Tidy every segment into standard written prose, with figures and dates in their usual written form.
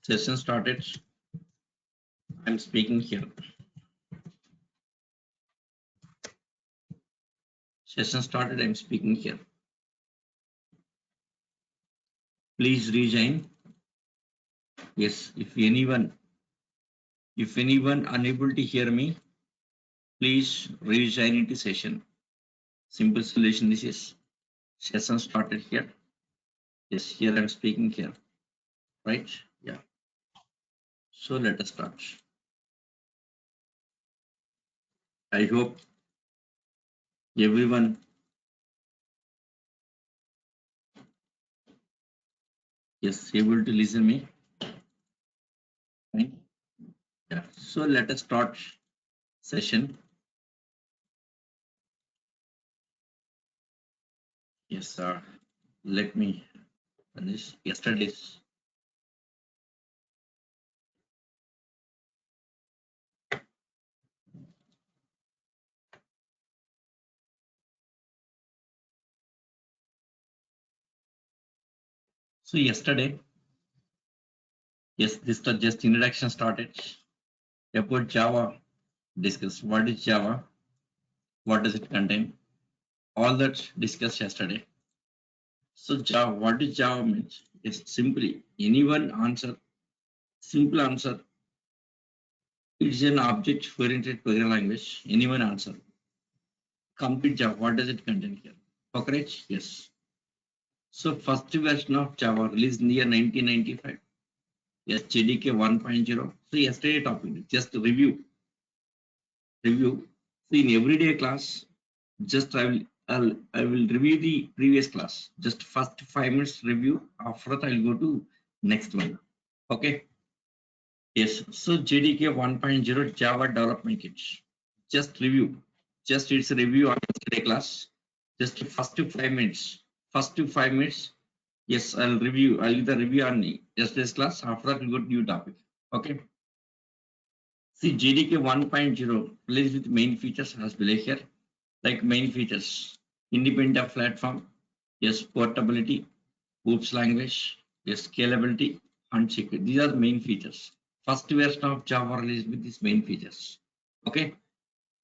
Session started. I'm speaking here. Session started. I'm speaking here. Please rejoin. Yes, if anyone unable to hear me, please rejoin into session. Simple solution. This is session started here. Yes, here I'm speaking here. Right? Yeah. So let us start. I hope everyone is able to listen me. Fine. Yeah. So let us start session. Yes, let me finish yesterday's. So yesterday, yes, this was just introduction started about Java. Discuss what is Java, what does it contain, all that discussed yesterday. So Java, what is Java means? Is simply anyone answer, simple answer. It's an object-oriented programming language. Anyone answer. Complete Java. What does it contain here? Cockroach? Yes. So first version of Java released in the year 1995. Yes, JDK 1.0. So yesterday topic, just review. So in everyday class, just I will review the previous class. Just first 5 minutes review. After that, I'll go to next one. Okay. Yes. So JDK 1.0 Java development kits. Just review. Just it's a review on yesterday class. Just first 5 minutes. First 5 minutes. Yes, I'll review. I'll give the review on yesterday's class. After that, we'll go to new topic. Okay. See, JDK 1.0 plays with main features as below here. Like main features, independent platform, yes, portability, oops language, yes, scalability, and security. These are the main features. First version of Java released with these main features. Okay.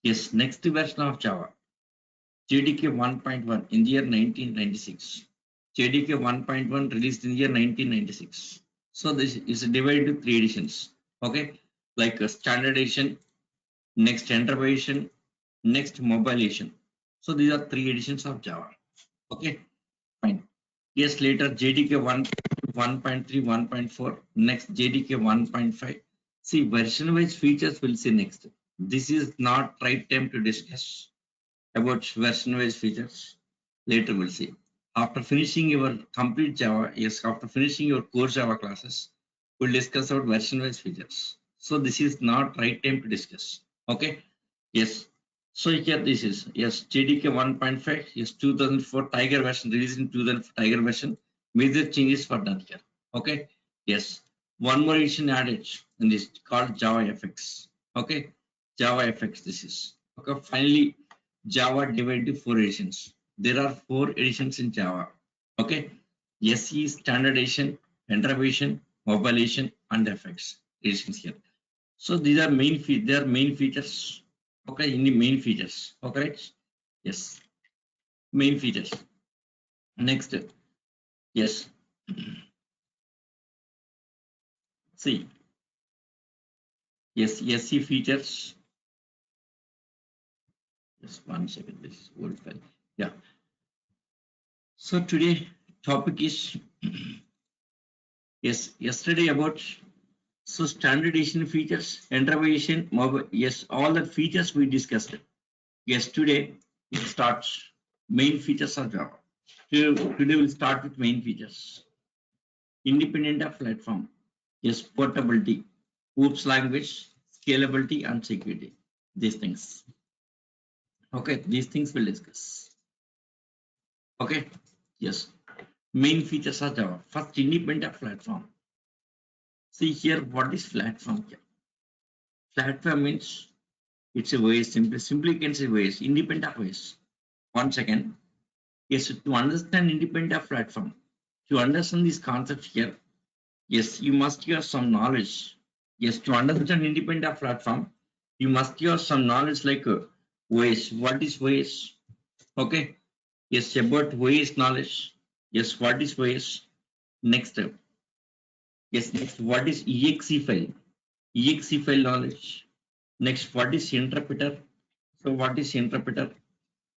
Yes, next version of Java, JDK 1.1 in the year 1996. JDK 1.1 released in the year 1996. So this is divided into 3 editions. Okay, like a standard edition, next enterprise edition, next mobile edition. So these are 3 editions of Java. Okay, fine. Yes, later JDK 1.3, 1.4, next JDK 1.5. See, version-wise features we'll see next. This is not right time to discuss about version-wise features. Later we'll see. After finishing your complete Java, yes, after finishing your core Java classes, we'll discuss about version-wise features. So this is not right time to discuss. Okay. Yes. So here this is, yes, JDK 1.5, yes, 2004 Tiger version, released in 2004 Tiger version. Major changes were done here. Okay. Yes. One more edition added in this called Java FX. Okay. Java FX this is. Okay. Finally, Java divided into 4 editions. There are 4 editions in Java. Okay. SE standard edition, enterprise edition, mobile edition, and FX editions here. So these are they are main features. Okay, in the main features. Okay, right? Yes, main features. Next, yes. See, yes, SE features. Just 1 second. This is old file. Yeah. So today topic is yes. Yesterday about so standardization features, enterprise, mobile. Yes, all the features we discussed. Yes, today it starts main features of Java. Today we'll start with main features. Independent of platform, yes, portability, oops language, scalability, and security. These things. Okay, these things we'll discuss. Okay, yes. Main features of Java. First, independent of platform. See here, what is platform here? Platform means it's a way, simply you can say ways, independent of ways. 1 second. Yes, to understand independent of platform, to understand this concept here, Yes, you must have some knowledge. Yes, to understand independent platform, you must have some knowledge like ways. What is ways? Okay. Yes, about ways knowledge. Yes, what is ways? Next step. Yes, next, what is exe file? Exe file knowledge. Next, what is interpreter? So what is interpreter?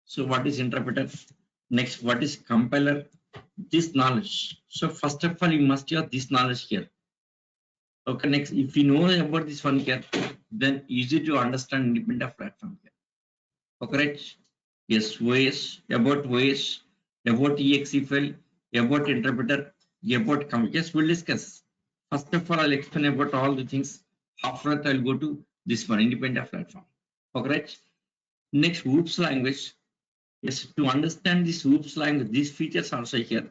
So what is interpreter? Next, what is compiler? This knowledge. So first of all, you must have this knowledge here. Okay, next, if you know about this one here, then easy to understand independent platform here. Okay, right? Yes, OS, about OS, about exe file, about interpreter, about yes, we'll discuss. First of all, I'll explain about all the things. After that, I'll go to this one, independent platform. Okay, right? Next, OOPS language. Yes, to understand this OOPS language, these features also here.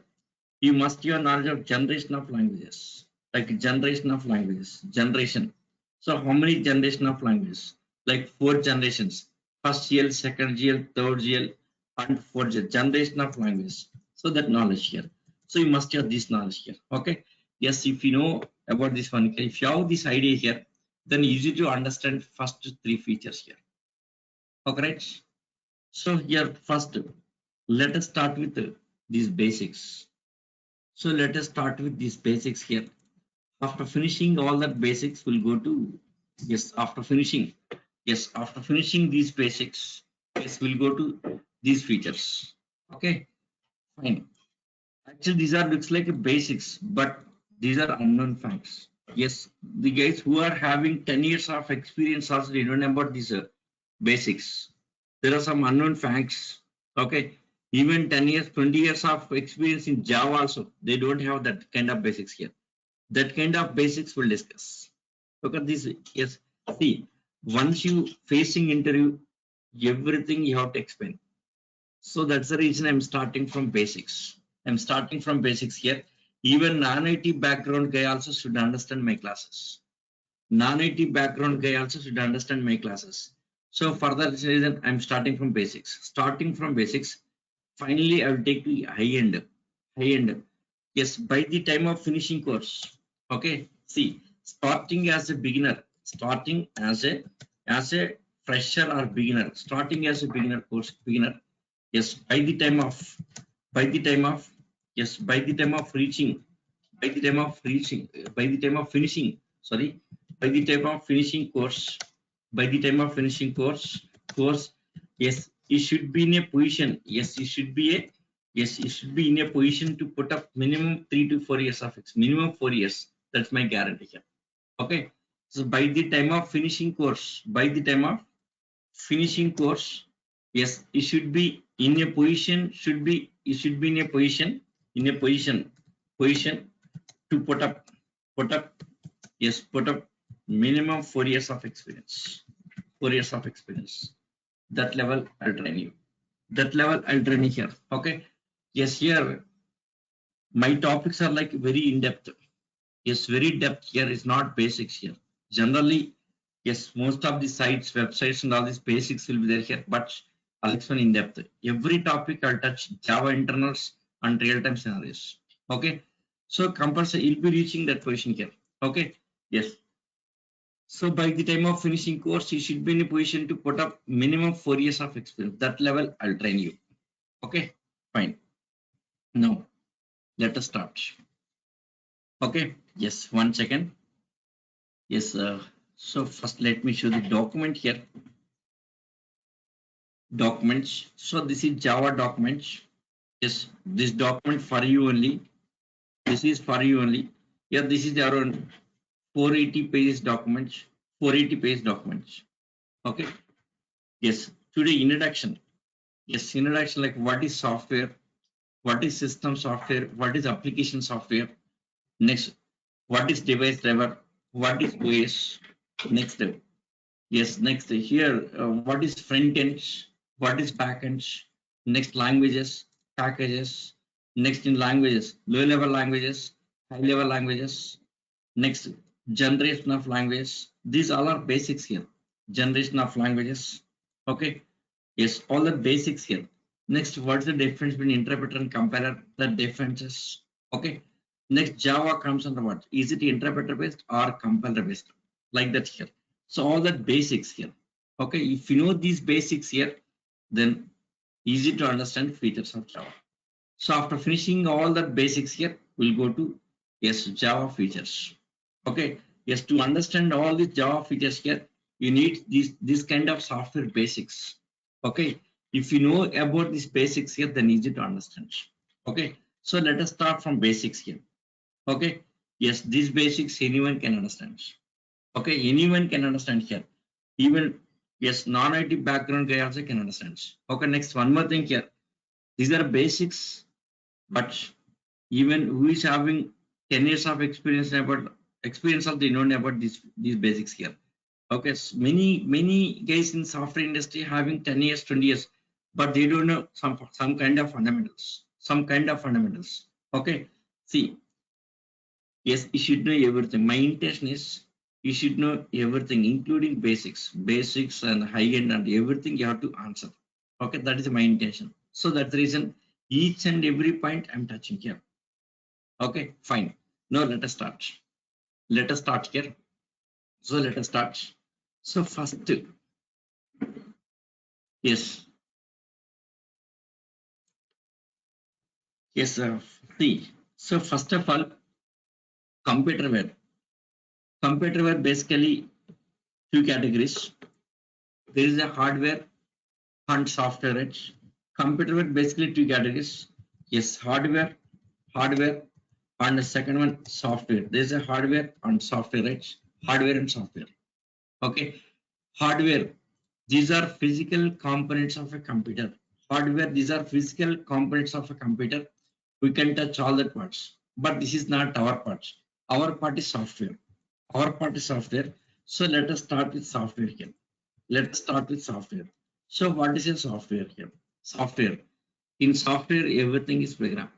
You must have knowledge of generation of languages, like generation of languages, generation. So how many generation of languages? Like 4 generations. First GL, second GL, third GL, and fourth GL. Generation of languages. So that knowledge here. So you must have this knowledge here. Okay. Yes, if you know about this one, if you have this idea here, then easy to understand first 3 features here. Okay, right? So here first, let us start with these basics. So let us start with these basics here. After finishing all that basics, we'll go to, yes, after finishing these basics, yes, we'll go to these features. Okay, fine. Actually, these are looks like a basics, but these are unknown facts. Yes, the guys who are having 10 years of experience also they don't know about these basics. There are some unknown facts. Okay, even 10 years, 20 years of experience in Java also, they don't have that kind of basics here. That kind of basics we'll discuss. Look at this. Yes, see, once you facing interview, everything you have to explain. So that's the reason I'm starting from basics. I'm starting from basics here. Even non-IT background guy also should understand my classes. Non-IT background guy also should understand my classes. So for that reason, I'm starting from basics. Starting from basics, finally I will take the high end. High end. Yes, by the time of finishing course. Okay. See, starting as a beginner, starting as a fresher or beginner, starting as a beginner course beginner. Yes, by the time of yes, by the time of finishing, sorry, by the time of finishing course, by the time of finishing course, yes, you should be in a position, yes, you should be a, yes, you should be in a position to put up minimum 3 to 4 years of minimum 4 years. That's my guarantee here. Okay. So by the time of finishing course, by the time of finishing course, yes, you should be in a position, you should be in a position, in a position to put up, yes, put up minimum 4 years of experience. 4 years of experience. That level I'll train you. That level I'll train you here. Okay. Yes, here my topics are like very in depth. Yes, very depth here is not basics here. Generally, yes, most of the sites, websites, and all these basics will be there here, but I'll explain in depth. Every topic I'll touch Java internals and real-time scenarios. Okay, so compulsory you'll be reaching that position here. Okay, yes. So by the time of finishing course, you should be in a position to put up minimum 4 years of experience. That level I'll train you. Okay, fine. Now let us start. Okay, yes, 1 second. Yes, so first let me show the document here. Documents. So this is Java documents. Yes, this document for you only. This is for you only. Yeah, this is around 480 pages documents. 480 page documents. Okay. Yes. Today introduction. Yes, introduction like what is software, what is system software, what is application software. Next, what is device driver, what is OS. Next step. Yes, next here, what is front end, what is back end, next languages, packages, next in languages, low level languages, high level languages, next generation of languages. These all are basics here. Generation of languages. Okay. Yes, all the basics here. Next, what's the difference between interpreter and compiler? The differences. Okay. Next, Java comes under what? Is it interpreter based or compiler based? Like that here. So all that basics here. Okay, if you know these basics here, then easy to understand features of Java. So after finishing all the basics here, we'll go to yes, Java features. Okay, yes, to understand all these Java features here, you need this kind of software basics. Okay, if you know about these basics here, then easy to understand. Okay, so let us start from basics here. Okay, yes, these basics anyone can understand. Okay, anyone can understand here. Even yes, non-IT background guy also can understand. Okay, next one more thing here. These are basics, but even who is having 10 years of experience of the known about these basics here. Okay, so many guys in software industry having 10 years, 20 years, but they don't know some kind of fundamentals. Some kind of fundamentals. Okay, see, yes, you should know everything. My intention is you should know everything, including basics and high end and everything you have to answer. Okay, that is my intention. So that's the reason each and every point I'm touching here. Okay, fine. Now let us start. Let us start here. So let us start. So first, yes, yes, see. So first of all, computerware. Computerware basically two categories. There is a hardware and software edge. Computerware basically two categories. Yes, hardware, and the second one software. There is a hardware and software edge. Hardware and software. Okay, hardware. These are physical components of a computer. Hardware. These are physical components of a computer. We can touch all the parts, but this is not our parts. Our part is software. Our part is software. So let us start with software here. Let us start with software. So what is a software here? Software. In software, everything is program.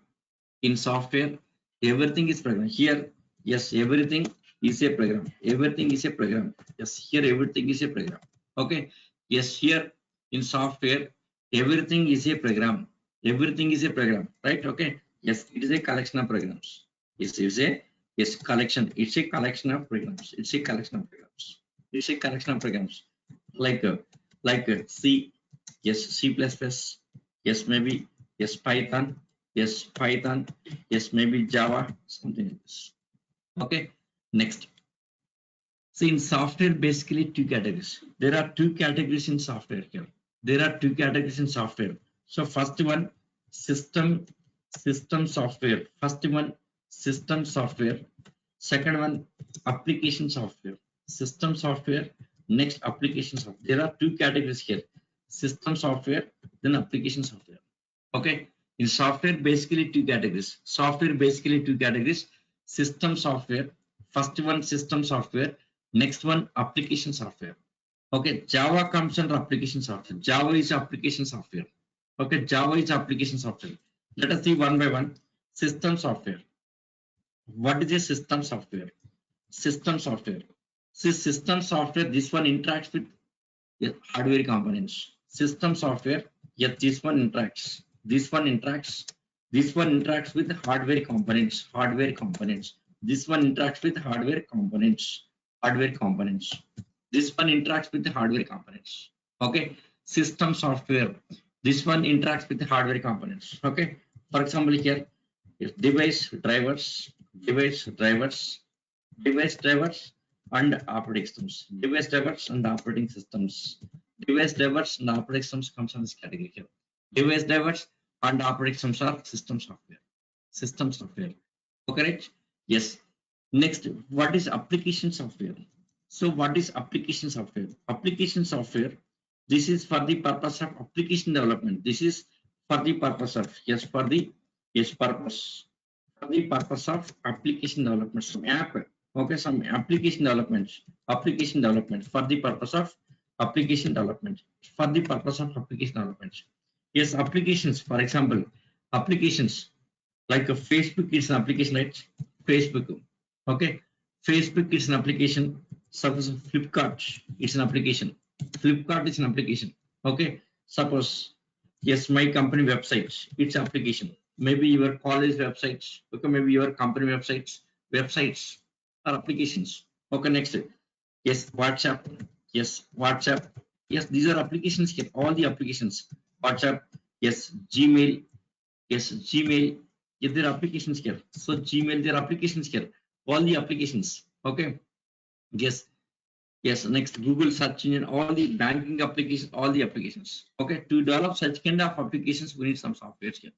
In software, everything is program. Here, yes, everything is a program. Everything is a program. Yes, here everything is a program. Okay. Yes, here in software, everything is a program. Everything is a program, right? Okay. Yes, it is a collection of programs. Yes, it is a yes collection. It's a collection of programs. It's a collection of programs. It's a collection of programs like C, yes, C++, yes, maybe yes, Python, yes, maybe Java, something like this. Okay, next. See, in software, basically two categories. There are two categories in software here. There are two categories in software. So first one, system software. First one, system software. Second one, application software. System software, next application software. There are two categories here. System software, then application software. Okay. In software, basically two categories. Software, basically two categories. System software. First one, system software. Next one, application software. Okay. Java comes under application software. Java is application software. Okay. Java is application software. Let us see one by one. System software. What is a system software? System software. See, system software, this one interacts with hardware components. System software, yes, this one interacts. This one interacts. This one interacts with hardware components. Hardware components. This one interacts with hardware components. Hardware components. This one interacts with the hardware components. Okay. System software. This one interacts with the hardware components. Okay. For example, here, if device drivers and operating systems. Device drivers and operating systems. Device drivers and operating systems comes on this category here. Device drivers and operating systems are system software. System software. Okay, right? Yes. Next, what is application software? So what is application software? Application software, this is for the purpose of application development. This is for the purpose of, yes, for the, yes, purpose. For the purpose of application development. Some app, okay, some application development for the purpose of application development. For the purpose of application development. Yes, applications, for example, applications like a Facebook is an application, right? Facebook. Okay. Facebook is an application. Suppose Flipkart is an application. Flipkart is an application. Okay. Suppose, yes, my company website, it's application. maybe your college websites, okay, maybe your company websites or applications. Okay, next. Yes, WhatsApp. Yes, WhatsApp. Yes, these are applications here. All the applications. WhatsApp. Yes, Gmail. Yes, Gmail. Yes, there are applications here. So Gmail, there are applications here. All the applications. Okay. Yes. Yes. Next, Google search engine. All the banking applications. All the applications. Okay. To develop such kind of applications, we need some softwares here.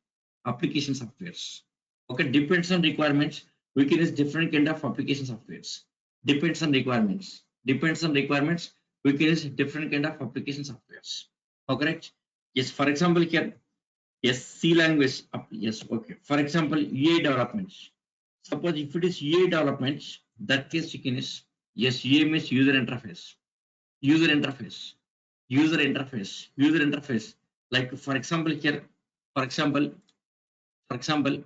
Application softwares. Okay. Depends on requirements. We can use different kind of application softwares. Depends on requirements. Depends on requirements. We can use different kind of application softwares. Okay. Correct? Yes. For example, here. Yes, C language. Yes, okay. For example, UA developments. Suppose if it is UA developments, that case you can use, yes, UA means user interface. User interface. User interface. User interface. Like for example here, for example, for example,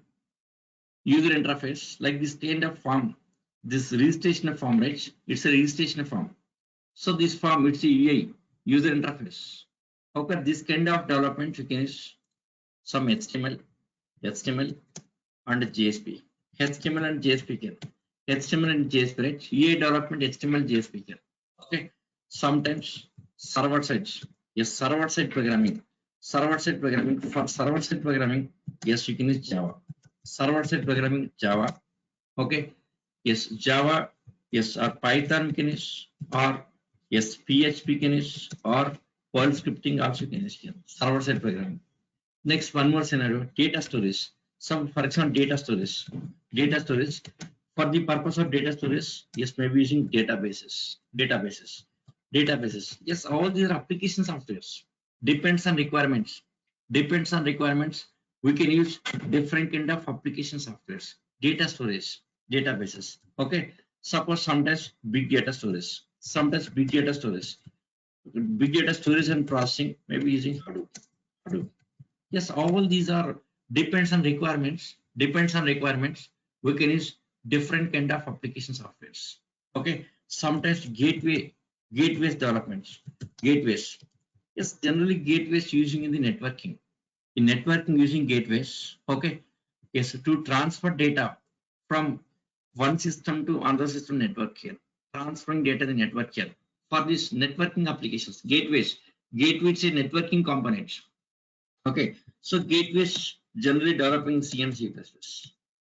user interface, like this kind of form, this registration form, right? It's a registration form. So this form, it's a UA, user interface. Okay, this kind of development you can use some HTML and JSP. HTML and JSP here. HTML and JSP, right? EA development HTML JSP here. Okay. Sometimes server side. Yes, server side programming. Server side programming. For server side programming, yes, you can use Java. Server side programming Java. Okay. Yes, Java. Yes, or Python you can use, or yes, PHP can use, or Perl scripting also can use here. Server side programming. Next, one more scenario, data storage. Some, for example, data storage. Data storage. For the purpose of data storage, yes, maybe using databases. Databases. Databases. Yes, all these are application softwares. Depends on requirements. Depends on requirements. We can use different kind of application softwares. Data storage. Databases. Okay. Suppose sometimes big data storage. Sometimes big data storage. Big data storage and processing, maybe using Hadoop. Hadoop. Yes, all these are depends on requirements. Depends on requirements. We can use different kind of application softwares. Okay. Sometimes gateways developments. Gateways. Yes, generally gateways using in the networking. In networking using gateways. Okay. Yes, to transfer data from one system to another system network here. Transferring data to the network here. For these networking applications, gateways. Gateways is a networking component. Okay, so gateways generally developing C and C++.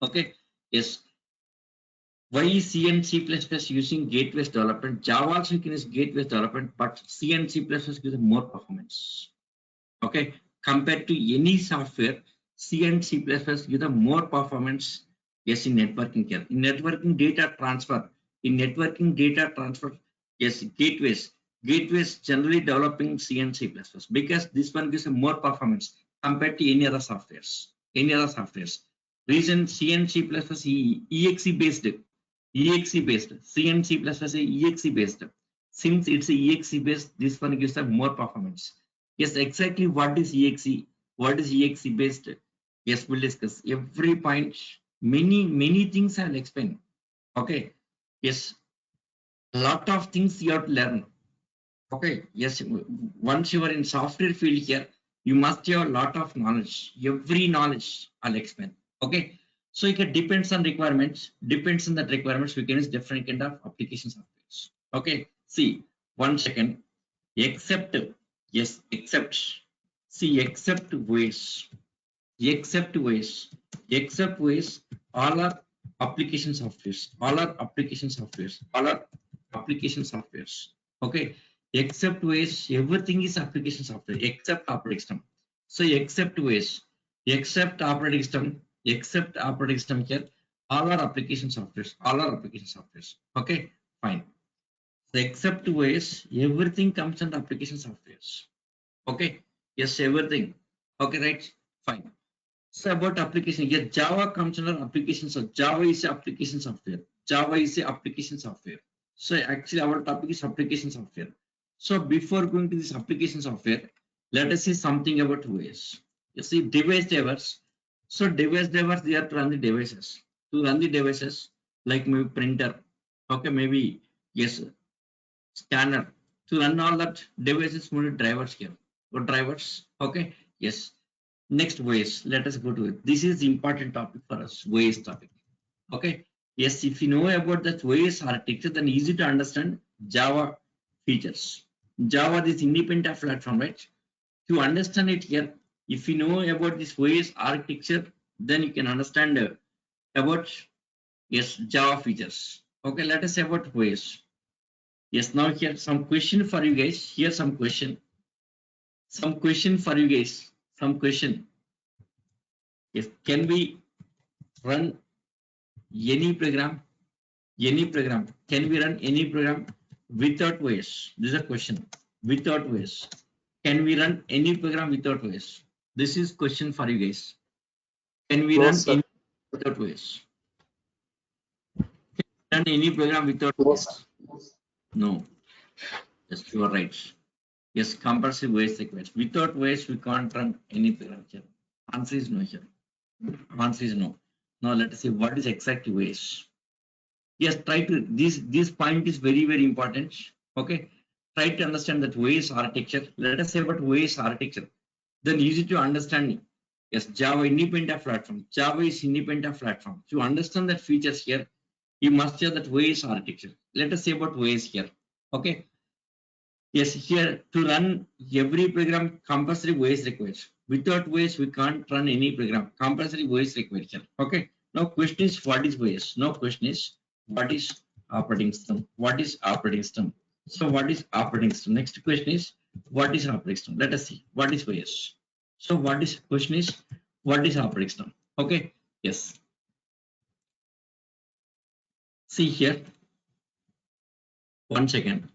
Okay, yes. Why is C and C++ using gateways development? Java also can use gateways development, but C and C++ gives more performance. Okay, compared to any software, C and C++ give the more performance. Yes, in networking here. In networking data transfer. In networking data transfer, yes, gateways. Gateways generally developing C and C++ because this one gives a more performance compared to any other softwares. Any other softwares. Reason C and C++ EXE based. EXE based. C and C++ is EXE based. Since it's EXE based, this one gives a more performance. Yes, exactly what is EXE? What is EXE based? Yes, we'll discuss every point. Many things I'll explain. Okay. Yes, a lot of things you have to learn. Okay. Yes, once you are in software field here, you must have a lot of knowledge. Every knowledge I'll explain. Okay. So it depends on requirements. Depends on that requirements. We can use different kind of application softwares. Okay. See, 1 second. Except, yes, except. See, except ways. Except ways. Except ways. All are application softwares. All are application softwares. All are application softwares. Okay. Except ways, everything is application software except operating system. So except ways, except operating system, except operating system here, all are application softwares. All are application softwares. Okay, fine. So except ways, everything comes under application softwares. Okay, yes, everything. Okay, right, fine. So about application, yes, Java comes under application. So Java is a application software. Java is a application software. So actually our topic is application software. So before going to this application software, let us see something about OS. You see device drivers. So device drivers, they are to run the devices. To run the devices like maybe printer. Okay, maybe yes, scanner. To run all that devices, we need drivers here. What drivers? Okay, yes. Next ways. Let us go to it. This is the important topic for us. Ways topic. Okay. Yes, if you know about that ways architecture, then easy to understand Java features. Java is independent platform, right? To understand it here, if you know about this ways architecture, then you can understand about yes Java features. Okay, let us say about ways. Yes, now here some question for you guys. Here some question. Some question for you guys. Some question. Yes, can we run any program? Any program? Can we run any program without ways? This is a question. Without ways. Can we run any program without ways? This is question for you guys. Can we No, run sir. any without ways? Run any program without No, sir. ways? No. Yes, you are right. Yes, compulsory ways required. Without ways, we can't run any program here. Answer is no here. Answer is no. Now let us see what is exactly ways. Yes, try to this point is very important. Okay, try to understand that ways architecture. Let us say about ways architecture, then easy to understand. Yes, Java independent platform. Java is independent platform. To understand that features here, you must have that ways architecture. Let us say about ways here. Okay, yes, here to run every program compulsory ways required. Without ways we can't run any program. Compulsory ways required here. Okay, now question is what is ways. Now question is what is operating system. What is operating system? So what is operating system? Next question is what is operating system? Let us see what is ways. So what is question is what is operating system? Okay, yes, see here, one second.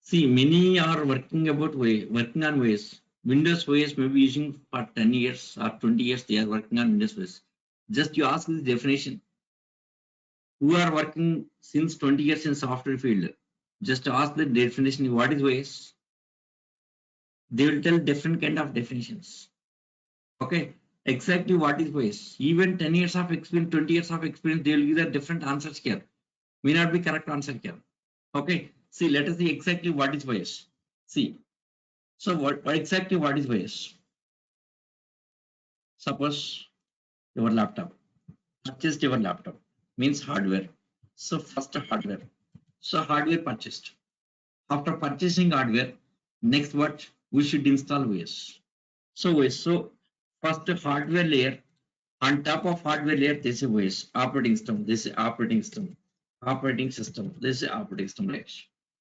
See, many are working on ways. Windows OS may be using for 10 years or 20 years. They are working on Windows OS. Just you ask the definition. Who are working since 20 years in software field? Just ask the definition. What is OS? They will tell different kind of definitions. Okay, exactly what is OS? Even 10 years of experience, 20 years of experience, they will give the different answers here. May not be correct answer here. Okay, see, let us see exactly what is OS. See. So what exactly what is bias? Suppose your laptop, purchased your laptop means hardware. So first hardware. So hardware purchased. After purchasing hardware, next what we should install OS. So OS. So first hardware layer. On top of hardware layer, this is OS, operating system. This is operating system. Operating system. This is operating system layer.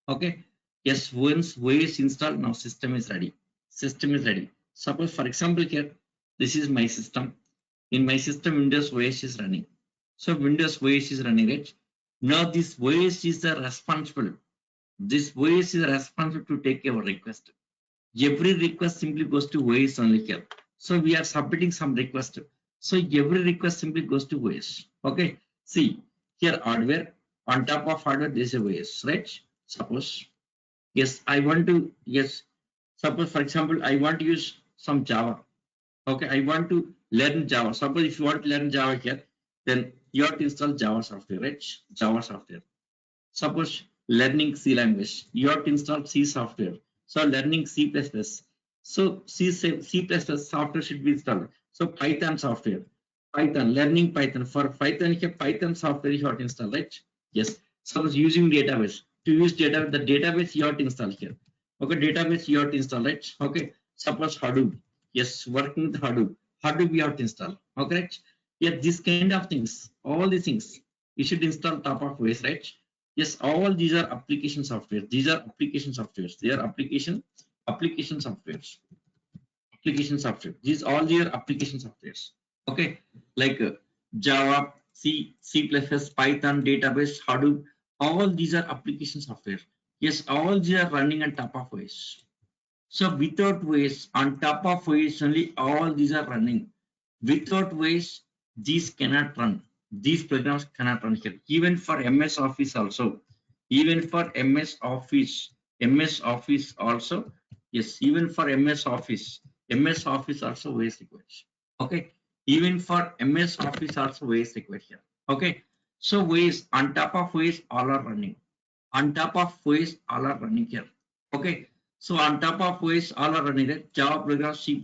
Okay. Yes, once OS installed, now system is ready. System is ready. Suppose for example here, this is my system. In my system, Windows OS is running. So Windows OS is running, right? Now this OS is the responsible. This OS is responsible to take our request. Every request simply goes to OS only here. So we are submitting some request. So every request simply goes to OS. Okay. See here hardware, on top of hardware there is a OS, right? Suppose yes, I want to yes. Suppose for example I want to use some Java. Okay, I want to learn Java. Suppose if you want to learn Java here, then you have to install Java software, right? Java software. Suppose learning C language, you have to install C software. So learning C++. So C++ software should be installed. So Python software. Python, learning Python. For Python, here Python software you have to install, right? Yes. Suppose using database. To use the database you have to install here. Okay, database you have to install, right? Okay. Suppose Hadoop. Yes, working with Hadoop. Hadoop you have to install. Okay, right? Yeah, this kind of things, all these things you should install top of OS, right? Yes, all these are application software. These are application softwares. They are application softwares. Application software. These all their application softwares. Okay, like Java, C++, Python, database, Hadoop. All these are application software. Yes, all these are running on top of OS. So without OS, on top of OS only, all these are running. Without OS, these cannot run. These programs cannot run here. Even for MS Office also. Even for MS Office also. Yes, even for MS Office also OS required. Okay. Even for MS Office also OS required here. Okay. So OS, on top of OS, all are running. On top of OS, all are running here. Okay. So on top of OS, all are running, right? Java program, C++,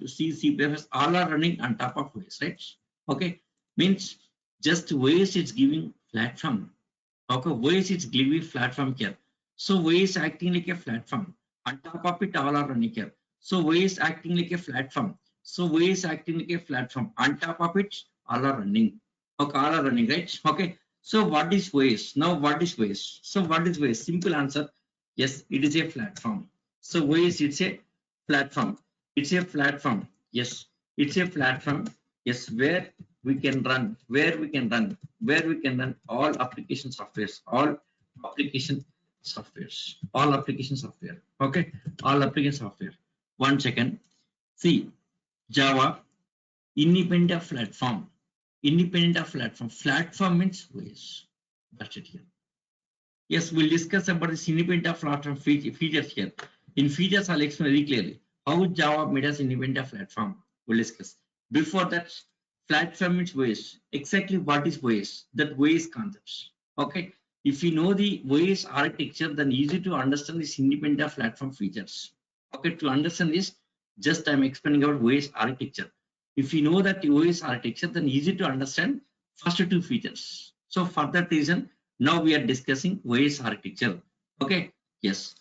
all are running on top of OS, right? Okay, means just OS is giving platform. Okay, OS is giving platform here. So OS acting like a platform. On top of it, all are running here. So OS acting like a platform. So OS acting like a platform. On top of it, all are running. Okay, all are running, right? Okay. So what is OS? Now what is OS? So what is OS? Simple answer. Yes, it is a platform. So OS, it's a platform. It's a platform. Yes, it's a platform. Yes, where we can run, where we can run all application softwares, all application software. Okay, all application software. 1 second. See, Java, independent of platform. Independent of platform. Platform means OS. That's it here. Yes, we'll discuss about this independent of platform features here. In features, I'll explain very clearly how Java made us independent of platform. We'll discuss. Before that, platform means OS. Exactly what is OS? That OS concepts. Okay. If you know the OS architecture, then easy to understand this independent of platform features. Okay, to understand this, just I'm explaining about OS architecture. If you know that the OS architecture, then easy to understand first two features. So for that reason, now we are discussing OS architecture. Okay, yes.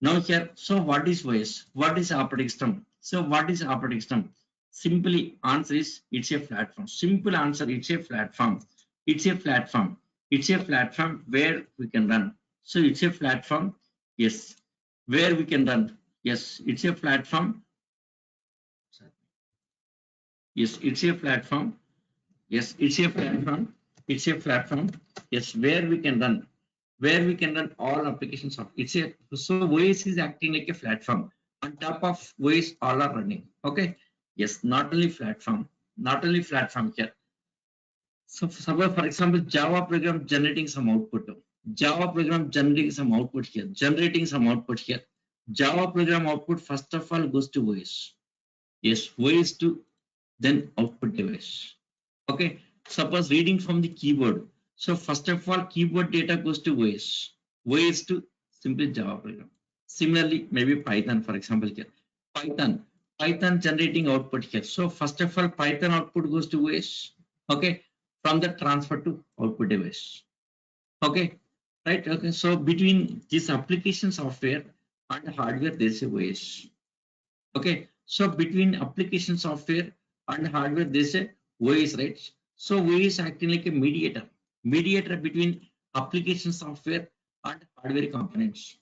Now here, so what is OS? What is operating system? So what is operating system? Simply answer is it's a platform. Simple answer, it's a platform. It's a platform. It's a platform where we can run. So it's a platform, yes, where we can run. Yes, it's a platform. Yes, it's a platform. Yes, it's a platform. It's a platform. Yes, where we can run all applications of. It's a so OS is acting like a platform. On top of OS, all are running. Okay. Yes, not only platform here. So suppose for example, Java program generating some output. Java program generating some output here. Generating some output here. Java program output first of all goes to OS. Yes, OS to then output device. Okay, suppose reading from the keyboard. So first of all, keyboard data goes to OS. OS to simply Java program. Similarly, maybe Python, for example, here. Python. Python generating output here. So first of all, Python output goes to OS. Okay, from the transfer to output device. Okay, right. Okay, so between this application software and hardware, there is a OS. Okay, so between application software and hardware, there's a OS, right? So OS acting like a mediator between application software and hardware components.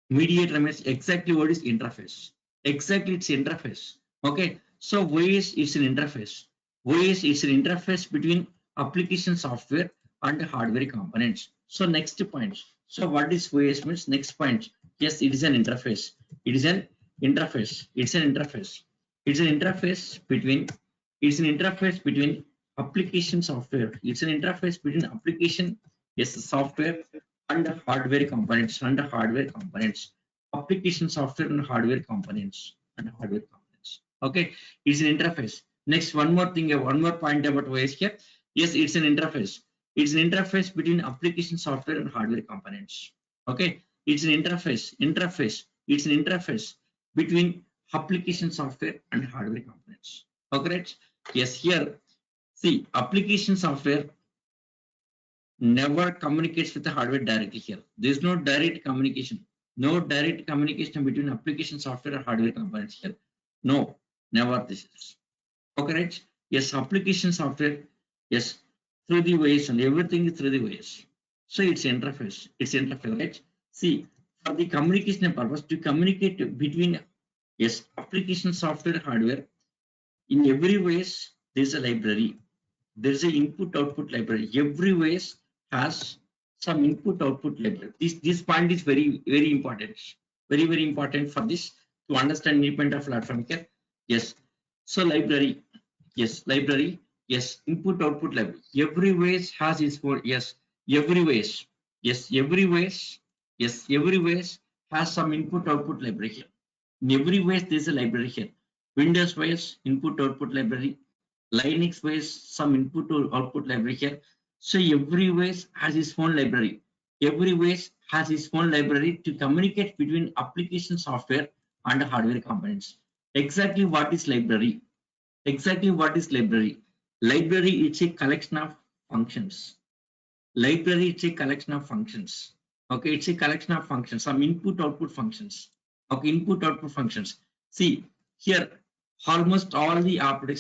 Mediator means exactly what is interface. Exactly, it's interface. Okay, so OS is an interface. OS is an interface between application software and hardware components. So next point. So what is OS means? Next point. Yes, it is an interface. It is an interface. It's an interface. It's an interface between. It's an interface between application software. It's an interface between application, yes, software and hardware components application software and hardware components okay, it's an interface. Next, one more thing, one more point about OS here. Yes, it's an interface. It's an interface between application software and hardware components. Okay, it's an interface. It's an interface between application software and hardware components. Okay, right? Yes, here, see, application software never communicates with the hardware directly here. There is no direct communication. No direct communication between application software and hardware components here. No, never this is. Okay, right? Yes, application software, yes, through the ways and everything is through the ways. So it's interface. It's interface, right? See, for the communication purpose, to communicate between, yes, application software hardware, in every ways, there's a library. There's an input output library. Every ways has some input output library. This point is very important. Very important for this to understand independent of platform care. Yes. So library. Yes, library. Yes, input output library. Every ways has its own. Yes, every ways. Yes, every ways. Yes, every ways has some input output library here. In every ways there's a library here. Windows ways input output library. Linux ways some input or output library here. So every ways has its own library. Every ways has its own library to communicate between application software and hardware components. Exactly what is library? Exactly what is library? Library is a collection of functions. Library is a collection of functions. Okay, it's a collection of functions, some input output functions. Okay, input output functions. See here, almost all operating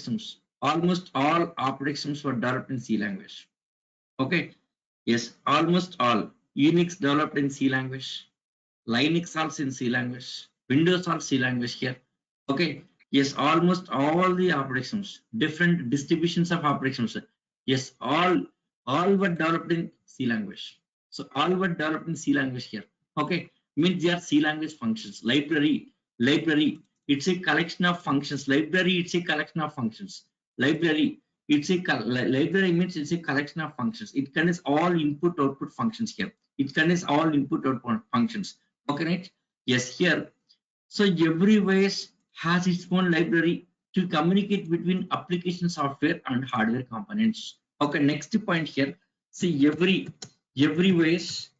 systems were developed in C language. Okay, yes, almost all. Unix developed in C language. Linux also in C language. Windows also C language here. Okay. Yes, almost all the operations, different distributions of operations. Yes, all were developed in C language. So all were developed in C language here. Okay, means they are C language functions. Library, it's a collection of functions. Library, it's a collection of functions. Library, library means it's a collection of functions. It contains all input output functions here. It contains all input output functions. Okay, right? Yes, here. So every OS has its own library to communicate between application software and hardware components. Okay, next point here. See, every OS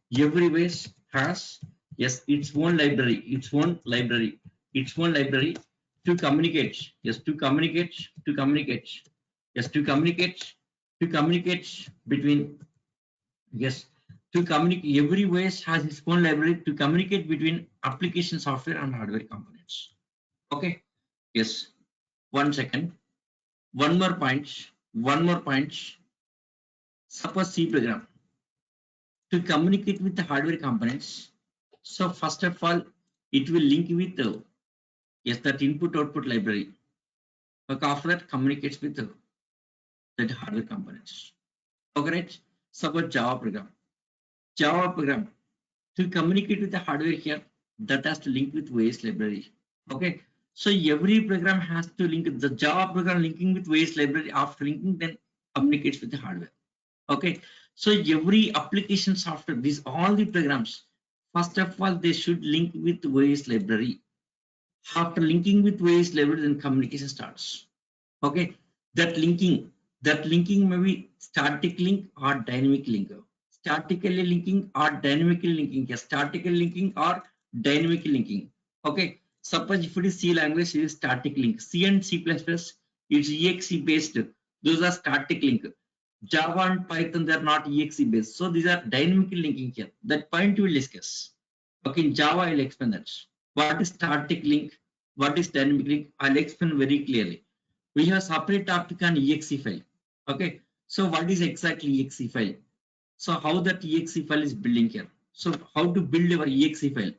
has, yes, its own library, its own library to communicate. Yes, to communicate. Yes, to communicate between. Yes, to communicate, every OS has its own library to communicate between application software and hardware components. Okay. Yes. 1 second. One more point. One more point. Suppose C program to communicate with the hardware components. So first of all, it will link with the yes that input output library. Okay, after that communicates with the hardware components. Okay, right? Suppose Java program. Java program to communicate with the hardware here, that has to link with OS library. Okay, so every program has to link the Java program linking with OS library. After linking, then communicates with the hardware. Okay, so every application software, these all the programs, first of all they should link with OS library. After linking with OS library, then communication starts. Okay, that linking may be static link or dynamic link. Statically linking or dynamically linking. Yes, statically linking or dynamically linking. Okay, suppose if it is C language, it is static link. C and C++, it's exe based. Those are static link. Java and Python, they are not exe based. So these are dynamically linking here. That point we will discuss. Okay, in Java I will explain that. What is static link? What is dynamic link? I'll explain very clearly. We have separate topic on exe file. Okay, so what is exactly exe file? So how that exe file is building here? So how to build your exe file?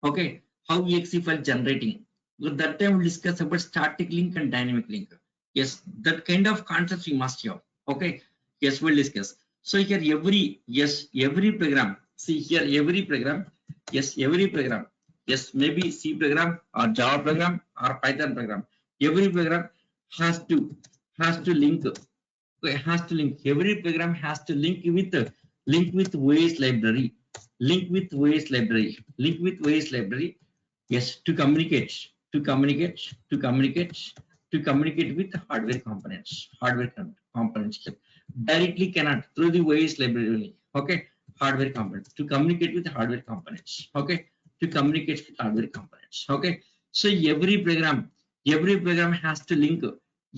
Okay, how exe file generating? So that time we'll discuss about static link and dynamic link. Yes, that kind of concepts we must have. Okay, yes, we'll discuss. So here every program. See here every program. Yes, every program. Yes, maybe C program or Java program or Python program. Every program has to link. Okay, has to link. Every program has to link with OS library. Link with OS library. Link with OS library. Yes, to communicate. To communicate. To communicate. To communicate with hardware components. Hardware components directly cannot through the OS library only. Okay, hardware components to communicate with hardware components. Okay, to communicate with hardware components. Okay, so every program has to link.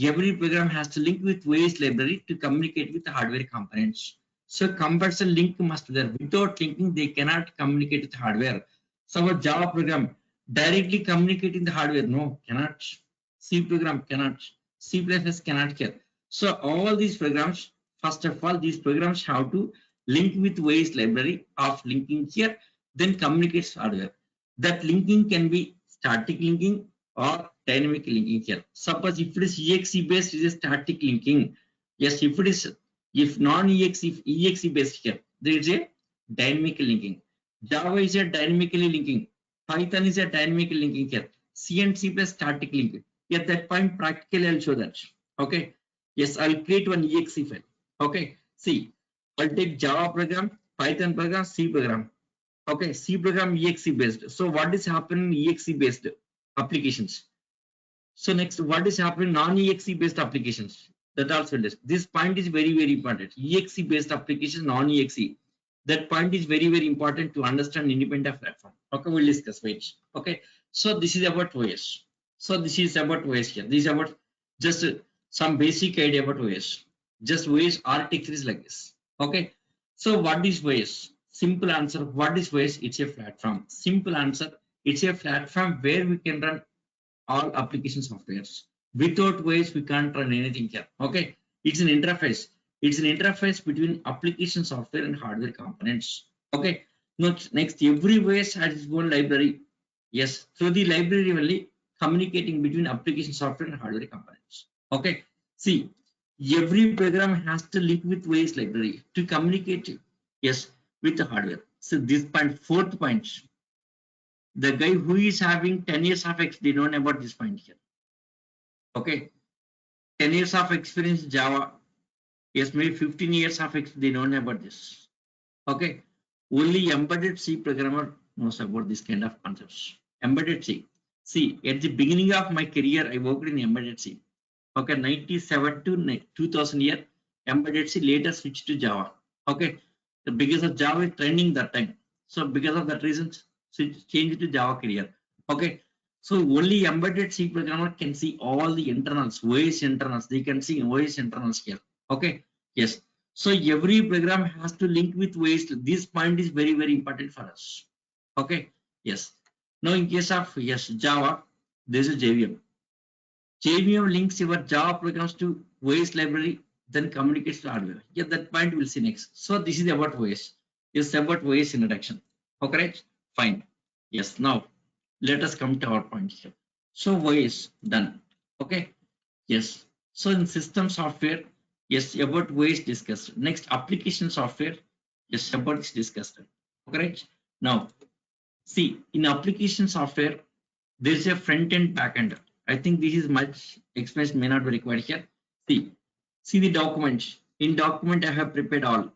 Every program has to link with OS library to communicate with the hardware components. So compulsory link must be there. Without linking, they cannot communicate with hardware. So a Java program directly communicating the hardware, no, cannot. C program cannot. C++ cannot care. So all these programs, first of all, these programs have to link with OS library of linking here, then communicates hardware. That linking can be static linking or dynamic linking here. Suppose if it is exe based, it is static linking. Yes, if it is non-exe, if exe based here, there is a dynamic linking. Java is a dynamically linking. Python is a dynamic linking here. C and C plus static linking. At that point, practically I'll show that. Okay. Yes, I'll create one exe file. Okay. See, I'll take Java program, Python program, C program. Okay, C program exe based. So what is happening in exe based applications? So next, what is happening non-exe based applications? That also this point is very important. Exe based applications, non-exe. That point is very important to understand independent platform. Okay, we'll discuss. Wait. Okay. So this is about OS. So this is about OS here. This is about just some basic idea about OS. Just OS architecture is like this. Okay. So what is OS? Simple answer. What is OS? It's a platform. Simple answer. It's a platform where we can run all application softwares. Without OS, we can't run anything here. Okay. It's an interface. It's an interface between application software and hardware components. Okay. Next, every OS has its own library. Yes, through the library only communicating between application software and hardware components. Okay, see, every program has to link with OS library to communicate, yes, with the hardware. So this point, fourth point, the guy who is having 10 years of experience, they don't know about this point here. Okay, 10 years of experience Java, yes, maybe 15 years of experience, they don't know about this. Okay, only embedded C programmer knows about this kind of concepts. Embedded C. See, at the beginning of my career, I worked in embedded C. Okay, 97 to 2000 year, embedded C later switched to Java. Okay, because of Java is trending that time. So because of that reason, switch changed to Java career. Okay, so only embedded C programmer can see all the internals, OS internals. They can see OS internals here. Okay, yes. So every program has to link with OS. This point is very, very important for us. Okay, yes. Now in case of yes Java, there is a JVM. JVM links your Java programs to OS library, then communicates to hardware. Yeah, that point we'll see next. So this is about OS. Yes, about OS introduction. Okay, right? Fine. Yes. Now let us come to our point here. So OS done. Okay. Yes. So in system software, yes, about OS discussed. Next, application software, yes, about is discussed. Okay, right? Now, see, in application software, there is a front end, back end. I think this is much explanation may not be required here. See the document. In document, I have prepared all.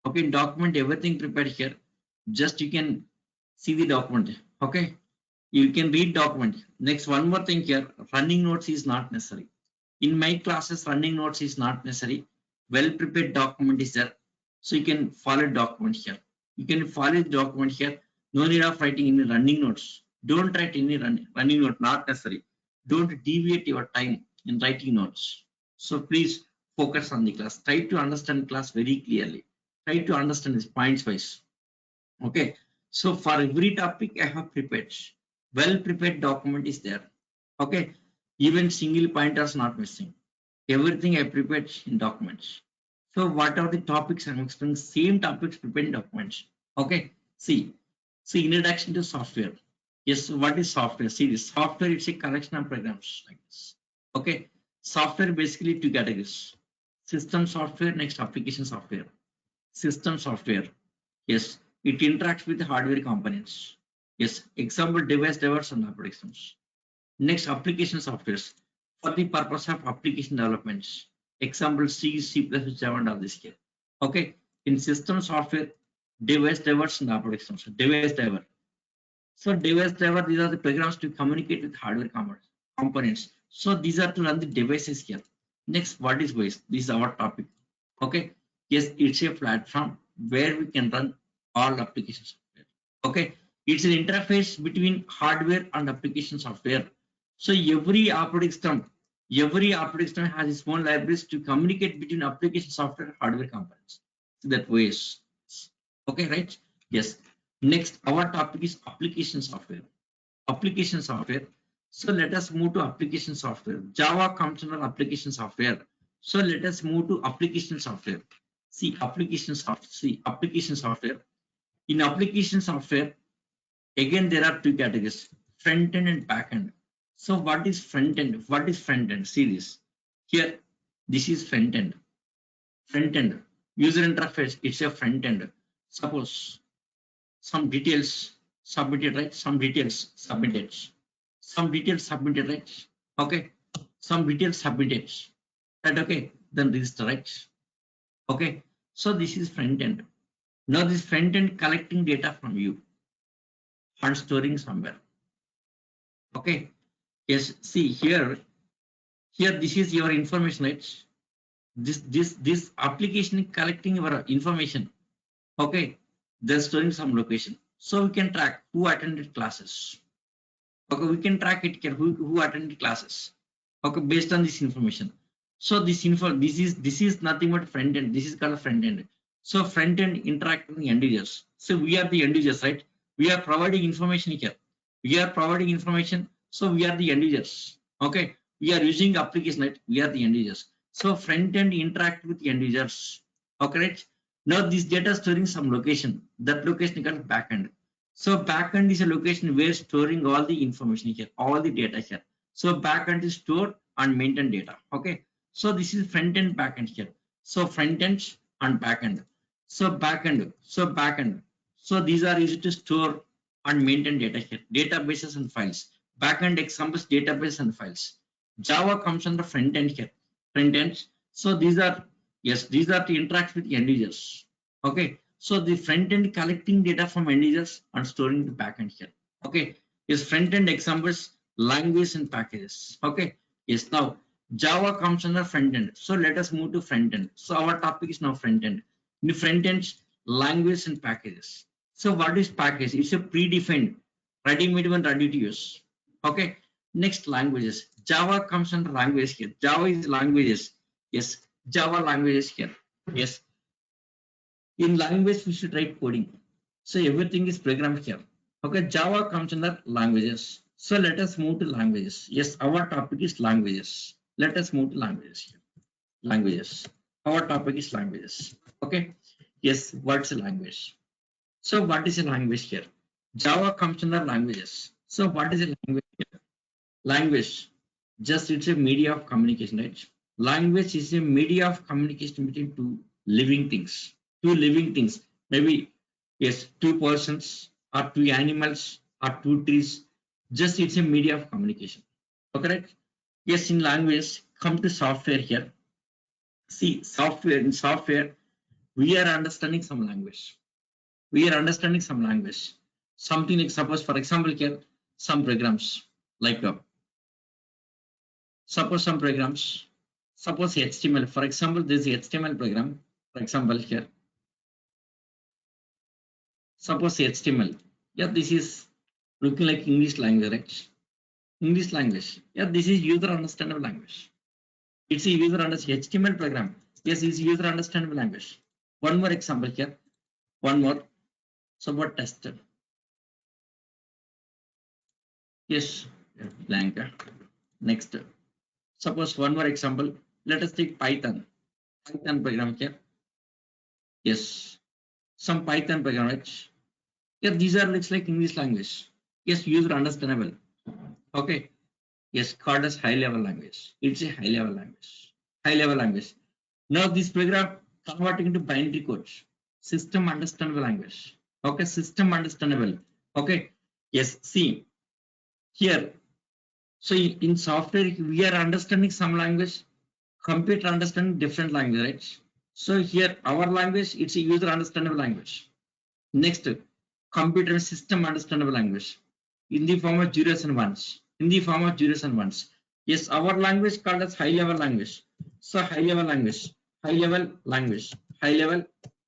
Okay, in document, everything prepared here. Just you can see the document. Okay, you can read document. Next, one more thing here, running notes is not necessary. In my classes, running notes is not necessary. Well prepared document is there. So you can follow document here. You can follow the document here. No need of writing any running notes. Don't write any running note, not necessary. Don't deviate your time in writing notes. So please focus on the class. Try to understand class very clearly. Try to understand this points wise. Okay. So for every topic I have prepared. Well prepared document is there. Okay. Even single pointers not missing. Everything I prepared in documents. So what are the topics I'm explaining? Same topics prepared in documents. Okay. See introduction to software. Yes, what is software? See this software is a collection of programs like this. Okay. Software basically two categories. System software, next application software. System software. Yes, it interacts with the hardware components. Yes, example device drivers and operating systems. Next, application softwares for the purpose of application developments. Example C, C++, Java, and all this here. Okay, in system software, device drivers and operating systems. Device driver. So device driver, these are the programs to communicate with hardware components. So these are to run the devices here. Next, what is OS? This is our topic. Okay, yes, it's a platform where we can run all application software. Okay, it's an interface between hardware and application software. So every operating system has its own libraries to communicate between application software and hardware components. So that ways. Okay, right? Yes. Next, our topic is application software. Application software. So let us move to application software. Java comes under application software. So let us move to application software. See application software. See application software. In application software, again there are two categories: front end and back end. So what is front end? What is front end? See this. Here, this is front end. Front end user interface. It's a front end. Suppose some details submitted, right? Some details submitted. Some details submitted, right? Okay. Some details submitted. Right, okay. Then register, right? Okay. So this is front end. Now this front end collecting data from you and storing somewhere. Okay. Yes. See here. Here this is your information, right? This application is collecting your information. Okay. They're storing some location. So we can track who attended classes. Okay, we can track it here, who attended classes. Okay, based on this information. So this is nothing but front end. This is called front end. So front end interact with the end users. So we are the end users, right? We are providing information here. We are providing information. So we are the end users. Okay, we are using application, right? We are the end users. So front end interact with the end users. Okay, right? Now this data storing some location. That location is called backend. So backend is a location where storing all the information here, all the data here. So backend is store and maintain data. Okay. So this is front end backend here. So front end and backend. So backend. So backend. So these are used to store and maintain data here, databases and files. Backend examples database and files. Java comes under front end here. Front end. So these are these are to interact with end users. Okay. So the front end collecting data from end users and storing the backend here. Okay. Is front end examples language and packages. Okay. Yes. Now Java comes under front end. So let us move to front end. So our topic is now front end. In the front end, language and packages. So what is package? It's a predefined, ready-made and ready to use. Okay. Next, languages. Java comes under language here. Java is languages. Yes. Java languages here. Yes. In language, we should write coding. So everything is programmed here. Okay. Java comes under languages. So let us move to languages. Yes. Our topic is languages. Let us move to languages here. Languages. Our topic is languages. Okay. Yes. What's a language? So what is a language here? Java comes under languages. So what is a language here? Language, just it's a media of communication, right? Language is a media of communication between two living things. Two living things. Maybe yes, two persons or two animals or two trees. Just it's a media of communication. Okay, right? Yes, in language, come to software here. See, software in software, we are understanding some language. We are understanding some language. Something like suppose, for example, here some programs like suppose some programs, suppose HTML. For example, this HTML program. For example, here suppose HTML. Yeah, this is looking like English language, right? English language. Yeah, this is user understandable language. It's a user understandable HTML program. Yes, it's user understandable language. One more example here. One more. Suppose tester. Yes, blank. Next. Suppose one more example. Let us take Python. Python program here. Yes, some Python program, right? Yeah, these are looks like English language. Yes, user understandable. Okay. Yes, called as high level language. It's a high level language. High level language. Now this program converting into binary codes. System understandable language. Okay, system understandable. Okay. Yes, see here. So in software, we are understanding some language, computer understanding different language, right? So here our language, it's a user understandable language. Next, computer system understandable language in the form of zeros and ones. In the form of zeros and ones. Yes, our language called as high level language. So high level language, high level language, high level,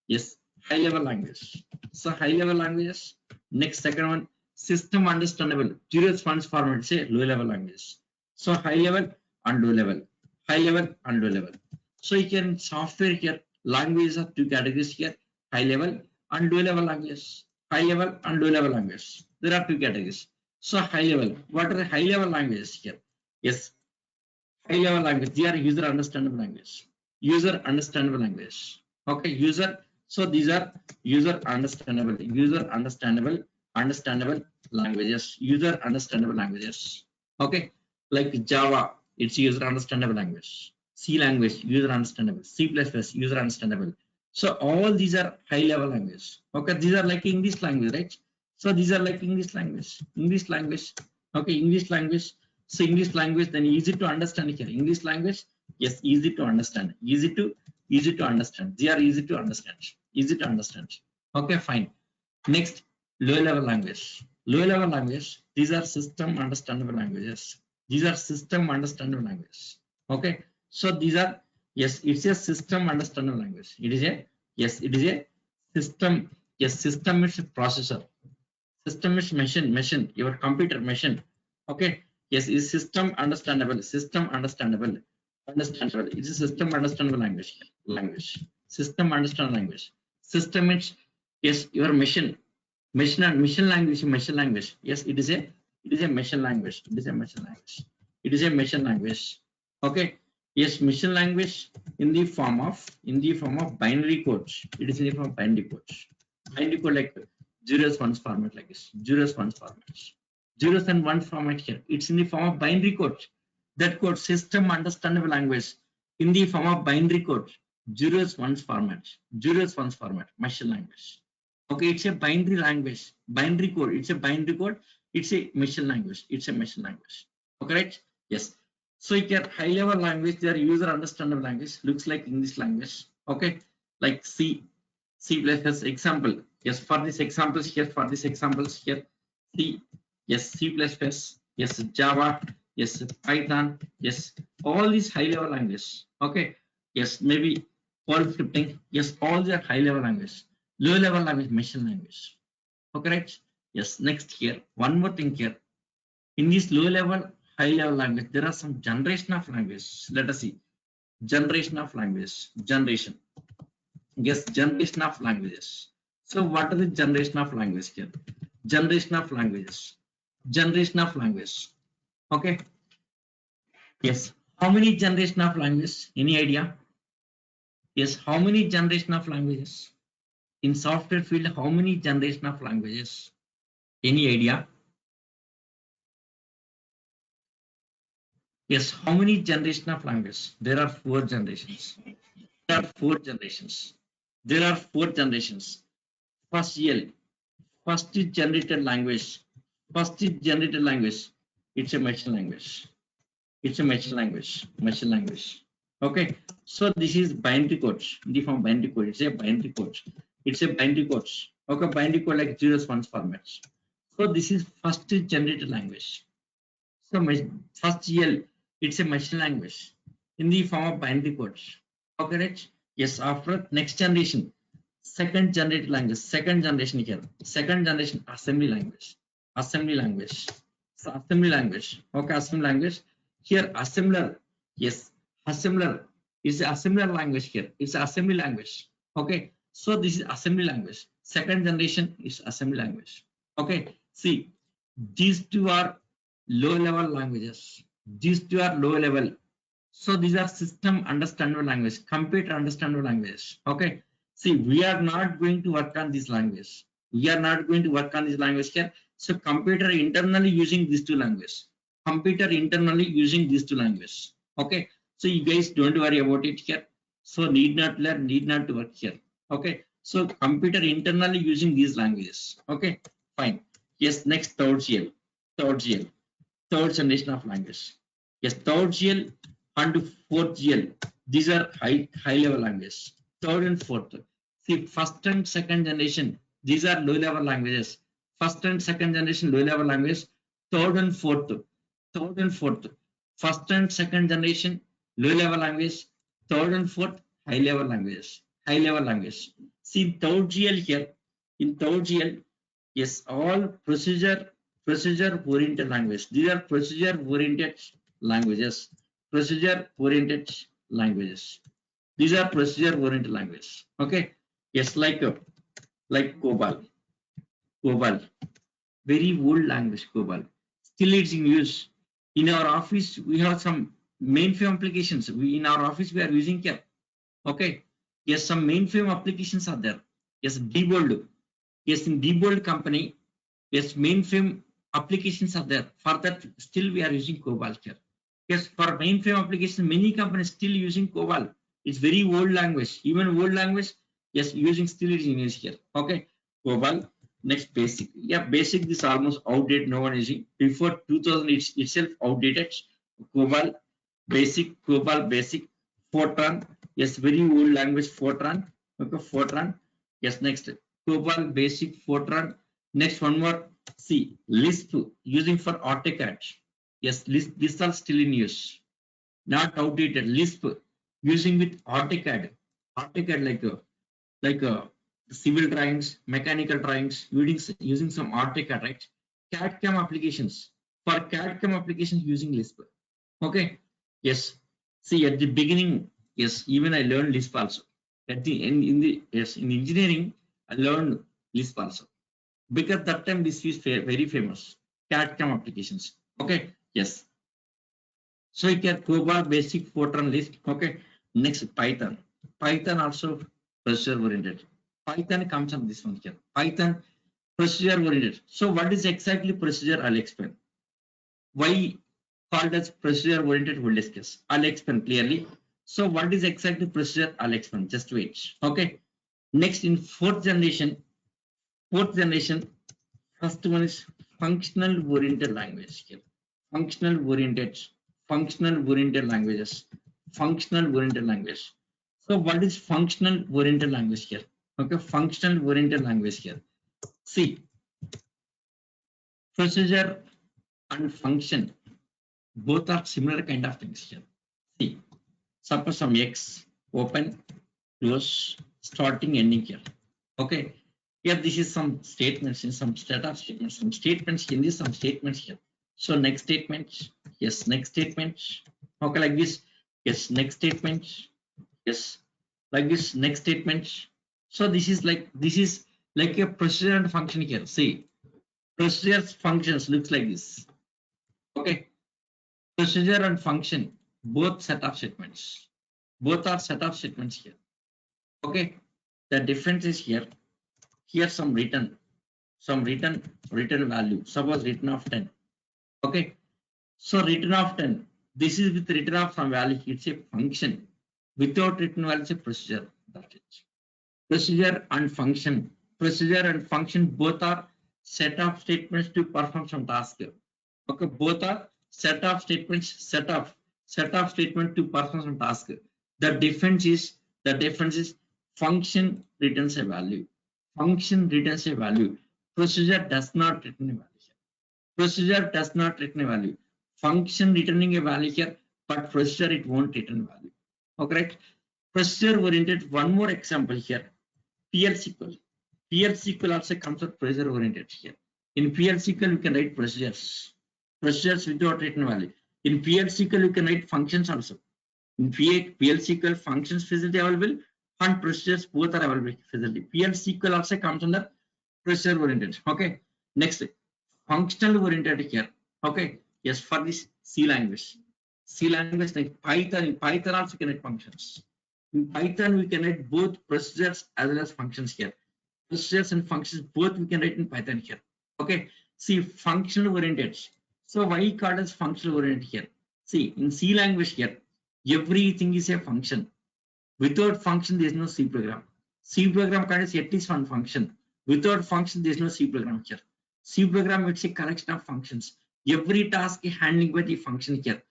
yes, high level language. So high level languages. Next, second one, system understandable. Zeros ones format, say low level language. So high level and low level, high level and low level. So you can software here, languages are two categories here, high level and low level languages. High level and low level language. There are two categories. So high level, what are the high level languages here? Yes, high level language, they are user understandable language. User understandable language. Okay, user. So these are understandable languages. User understandable languages. Okay, like Java, it's user understandable language. C language, user understandable. C++, user understandable. So all these are high level language. Okay, these are like English language, right? So these are like English language. English language. Okay, English language. So English language, then easy to understand here. English language, yes, easy to understand. Easy to understand. They are easy to understand. Easy to understand. Okay, fine. Next, low level language. Low level language, these are system understandable languages. These are system understandable languages. Okay, so these are, yes, it's a system understandable language. It is a, yes, it is a system. Yes, system is a processor. System is machine, your computer machine. Okay. Yes, is system understandable. System understandable. Understandable. It's a system understandable language. Language. System understand language. System means yes, your machine. Machine language. Machine language. Yes, it is a machine language. It is a machine language. It is a machine language. Okay. Yes, machine language in the form of binary codes. It is in the form of binary codes. Binary code like zeros ones format like this. Zeros ones format. Zeros and ones format here. It's in the form of binary code. That code system understandable language in the form of binary code. Zeros ones format. Zeros ones format. Machine language. Okay, it's a binary language. Binary code. It's a binary code. It's a machine language. It's a machine language. Okay, right? Yes. So here high level language, their user understandable language looks like English language. Okay, like C++ example. Yes, for this examples here, C, yes, C++, yes, Java, yes, Python, yes, all these high level language. Okay, yes, maybe Perl scripting, yes, all they are high level language. Low level language, machine language. Okay, right? Yes, next here, one more thing here. In this low level, high level language, there are some generation of language. Let us see. Generation of language. Generation. Yes, generation of languages. So what is the generation of language here? Generation of languages. Generation of language. Okay. Yes. How many generation of languages? Any idea? Yes. How many generation of languages? In software field, how many generation of languages? Any idea? Yes. How many generation of languages? There are four generations. There are four generations. There are four generations. First L, first is generated language. First is generated language. It's a machine language. It's a machine language. Machine language. Okay. So this is binary code. In the form binary code. It's a binary code. It's a binary code. Okay, binary code like zeros ones formats. So this is first generated language. So first GL, it's a machine language in the form of binary codes. Okay, right? Yes, after next generation, second generated language, second generation here, second generation assembly language, assembly language. So assembly language. Okay, assembly language. Here, assembler, yes, assembler is assembler language here. It's assembly language. Okay, so this is assembly language. Second generation is assembly language. Okay, see, these two are low level languages. These two are low level. So these are system understandable language, computer understandable language. Okay. See, we are not going to work on this language. We are not going to work on this language here. So computer internally using these two languages. Computer internally using these two languages. Okay. So you guys don't worry about it here. So need not learn, need not to work here. Okay. So computer internally using these languages. Okay. Fine. Yes. Next third GL. Third GL. Third generation of language. Yes, third GL and fourth GL. These are high level languages. Third and fourth. See, first and second generation. These are low level languages. First and second generation low level language. Third and fourth. Third and fourth. First and second generation low level language. Third and fourth high level languages. High level language. See, third GL here. In third GL, yes, all procedure oriented language. These are procedure oriented languages. Procedure oriented languages. These are procedure oriented languages. Okay. Yes, like COBOL. COBOL. Very old language, COBOL. Still it's in use. In our office, we have some mainframe applications. In our office we are using here. Okay. Yes, some mainframe applications are there. Yes, Diebold. Yes, in Diebold company, yes, mainframe applications are there. For that, still we are using COBOL here. Yes, for mainframe application, many companies still using COBOL. It's very old language. Even old language, yes, using still is in use here. Okay, COBOL. Next, basic. Yeah, basic is almost outdated. No one is using. Before 2000, it's itself outdated. COBOL, basic. Fortran. Yes, very old language. Fortran. Okay, Fortran. Yes, next. COBOL, basic, Fortran. Next, one more. See, Lisp using for AutoCAD. Yes, Lisp, these are still in use, not outdated. Lisp using with AutoCAD. AutoCAD like civil drawings, mechanical drawings, using some AutoCAD, right? CAD CAM applications. for CAD/CAM applications using Lisp. Okay. Yes. See at the beginning, yes, even I learned Lisp also. At the end, in engineering, I learned Lisp also because that time this is very famous CAD/CAM applications. Okay. Yes. So you can COBOL, basic, Fortran, Lisp. Okay. Next Python. Python also procedure oriented. Python comes on this one here. Python procedure oriented. So what is exactly procedure? I'll explain. Why called as procedure oriented? We'll discuss. I'll explain clearly. So what is exactly procedure? I'll explain. Just wait. Okay. Next in fourth generation, first one is functional oriented language here. Functional oriented languages. Functional oriented language. So what is functional oriented language here? Okay, functional oriented language here. See, procedure and function both are similar kind of things here. See, suppose some X open, close, starting, ending here. Okay, here this is some statements in some set of statements, some statements in this, some statements here. So next statement, yes, next statement. Okay, like this, yes, next statement, yes, like this, next statement. So this is like a procedure and function here. See, procedures functions looks like this. Okay, procedure and function both set of statements. Both are set of statements here. Okay, the difference is here. Here some written value. Suppose written of 10. Okay, so written of 10. This is with written of some value. It's a function. Without written value, it's a procedure. That's it. Procedure and function. Procedure and function both are set of statements to perform some task. Okay, both are set of statements, set of statement to perform some task. The difference is function returns a value. Function returns a value. Procedure does not return a value. Procedure does not return a value. Function returning a value here, but procedure it won't return value. Okay, right? Procedure oriented. One more example here. PL/SQL. PL/SQL also comes with procedure oriented here. In PL/SQL, you can write procedures. Procedures without written value. In PL/SQL, you can write functions also. In PL/SQL, functions physically available and procedures both are available physically. PL/SQL also comes under procedure oriented. Okay. Next, functional oriented here. Okay. Yes, for this C language. C language like Python. In Python also can write functions. In Python, we can write both procedures as well as functions here. Procedures and functions both we can write in Python here. Okay. See, functional oriented. So why called as functional oriented here? See, in C language here, everything is a function. Without function, there is no C program. C program contains at least one function. Without function, there is no C program here. C program is a collection of functions. Every task is handling by the function here.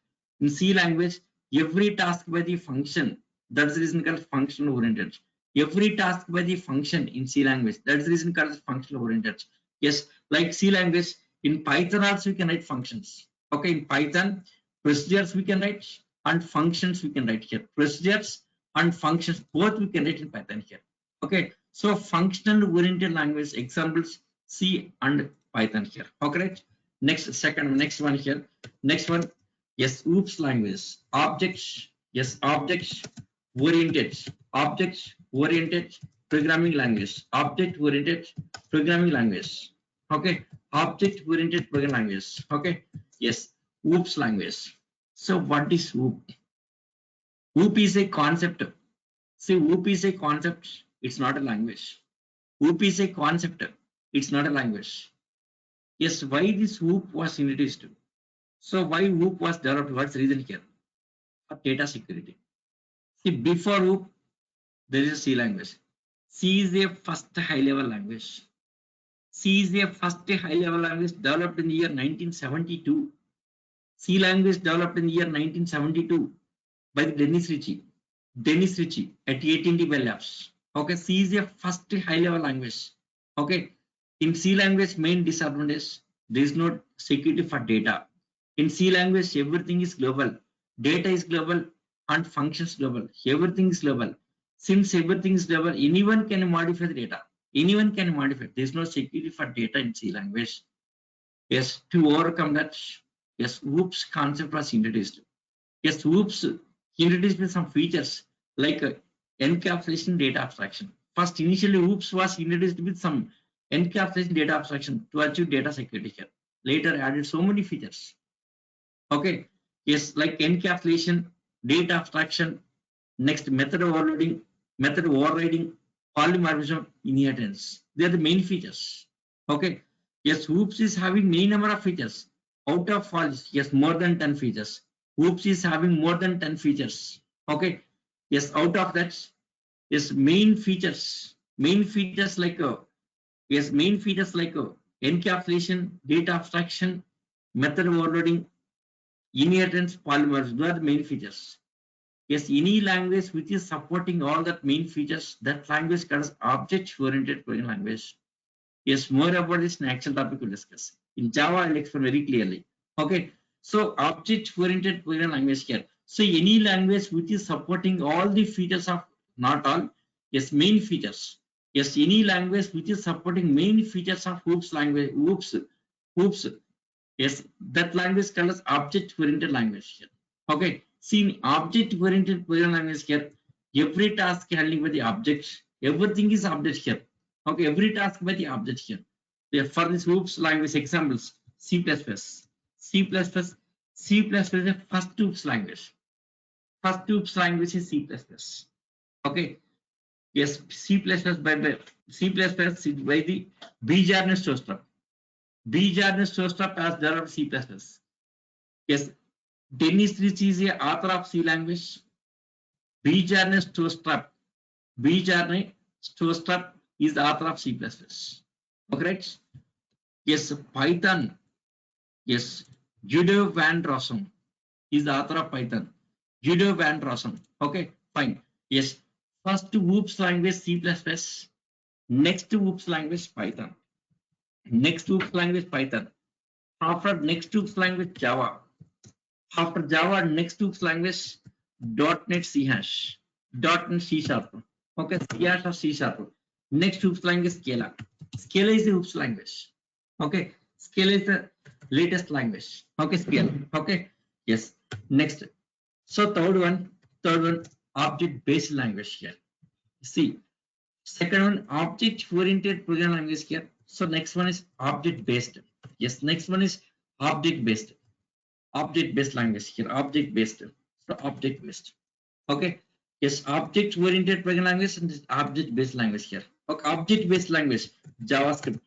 In C language, every task by the function. That's the reason called functional oriented. Every task by the function in C language. That's the reason called functional oriented. Yes, like C language, in Python also we can write functions. Okay, in Python, procedures we can write and functions we can write here. Procedures and functions both we can write in Python here. Okay, so functional oriented language examples C and Python here. Okay, right? Next one here. Next one, yes, OOPS language. Objects, yes, objects oriented programming language. Object oriented programming language. Okay, object oriented programming language. Okay, yes, OOPS language. So what is OOP? OOP is a concept. See, OOP is a concept. It's not a language. OOP is a concept. It's not a language. Yes, why this OOP was introduced? So why OOP was developed? What's the reason here? For data security. See, before OOP, there is a C language. C is a first high-level language. C is a first high-level language developed in the year 1972. C language developed in the year 1972 by Dennis Ritchie at AT&T Bell Labs. Okay, C is a first high-level language. Okay, in C language, main disadvantage, there is no security for data. In C language, everything is global. Data is global and functions global. Everything is global. Since everything is global, anyone can modify the data. Anyone can modify it. There is no security for data in C language. Yes, to overcome that, yes, OOPS concept was introduced. Yes, OOPS introduced with some features like encapsulation data abstraction. First, initially OOPS was introduced with some encapsulation data abstraction to achieve data security here. Later added so many features. Okay, yes, like encapsulation, data abstraction, next method overloading, method overriding, polymorphism, inheritance. They are the main features. Okay, yes, OOPS is having many number of features. Out of all, yes, more than 10 features. OOPS is having more than 10 features. Okay, yes, out of that, yes, main features like encapsulation, data abstraction, method overloading, inheritance, polymorphism. Those are the main features. Yes, any language which is supporting all that main features, that language called object-oriented programming language. Yes, more about this in actual topic we'll discuss. In Java, I'll explain very clearly. Okay, so object-oriented programming language here. So any language which is supporting all the features of, not all, yes, main features. Yes, any language which is supporting main features of OOPS language, OOPS. Yes, that language called as object-oriented language here. Okay, see in object-oriented programming language here, every task handling by the object, everything is object here. Okay, every task by the object here. Yeah, for this OOPS language examples, C++, C++, C++ is the first OOPS language. First OOPS language is C++. Okay, yes, C++ by the Bjarne Stroustrup. Bjarne Stroustrup as there of C++. Yes, Dennis Rich is the author of C language. Bjarne Stroustrup is the author of C++. Okay, yes, Python. Yes, Judo van Rossum is the author of Python. Judo van Rossum. Okay, fine. Yes, first OOPS language C++. Next OOPS language Python. Next OOPS language Python. After next OOPS language Java. After Java, next OOPS language .NET C hash. .NET C sharp. Okay, C hash or C sharp. Next OOPS language Scala. Scala is the OOPS language. Okay, Scala is the latest language. Okay, Scala. Okay, yes. Next. So third one, object-based language here. See, second one, object-oriented programming language here. So next one is object-based. Yes, next one is object-based. Object-based language here. Object-based. So object-based. Okay. Yes, object-oriented programming language and this object-based language here. Okay, object-based language, JavaScript.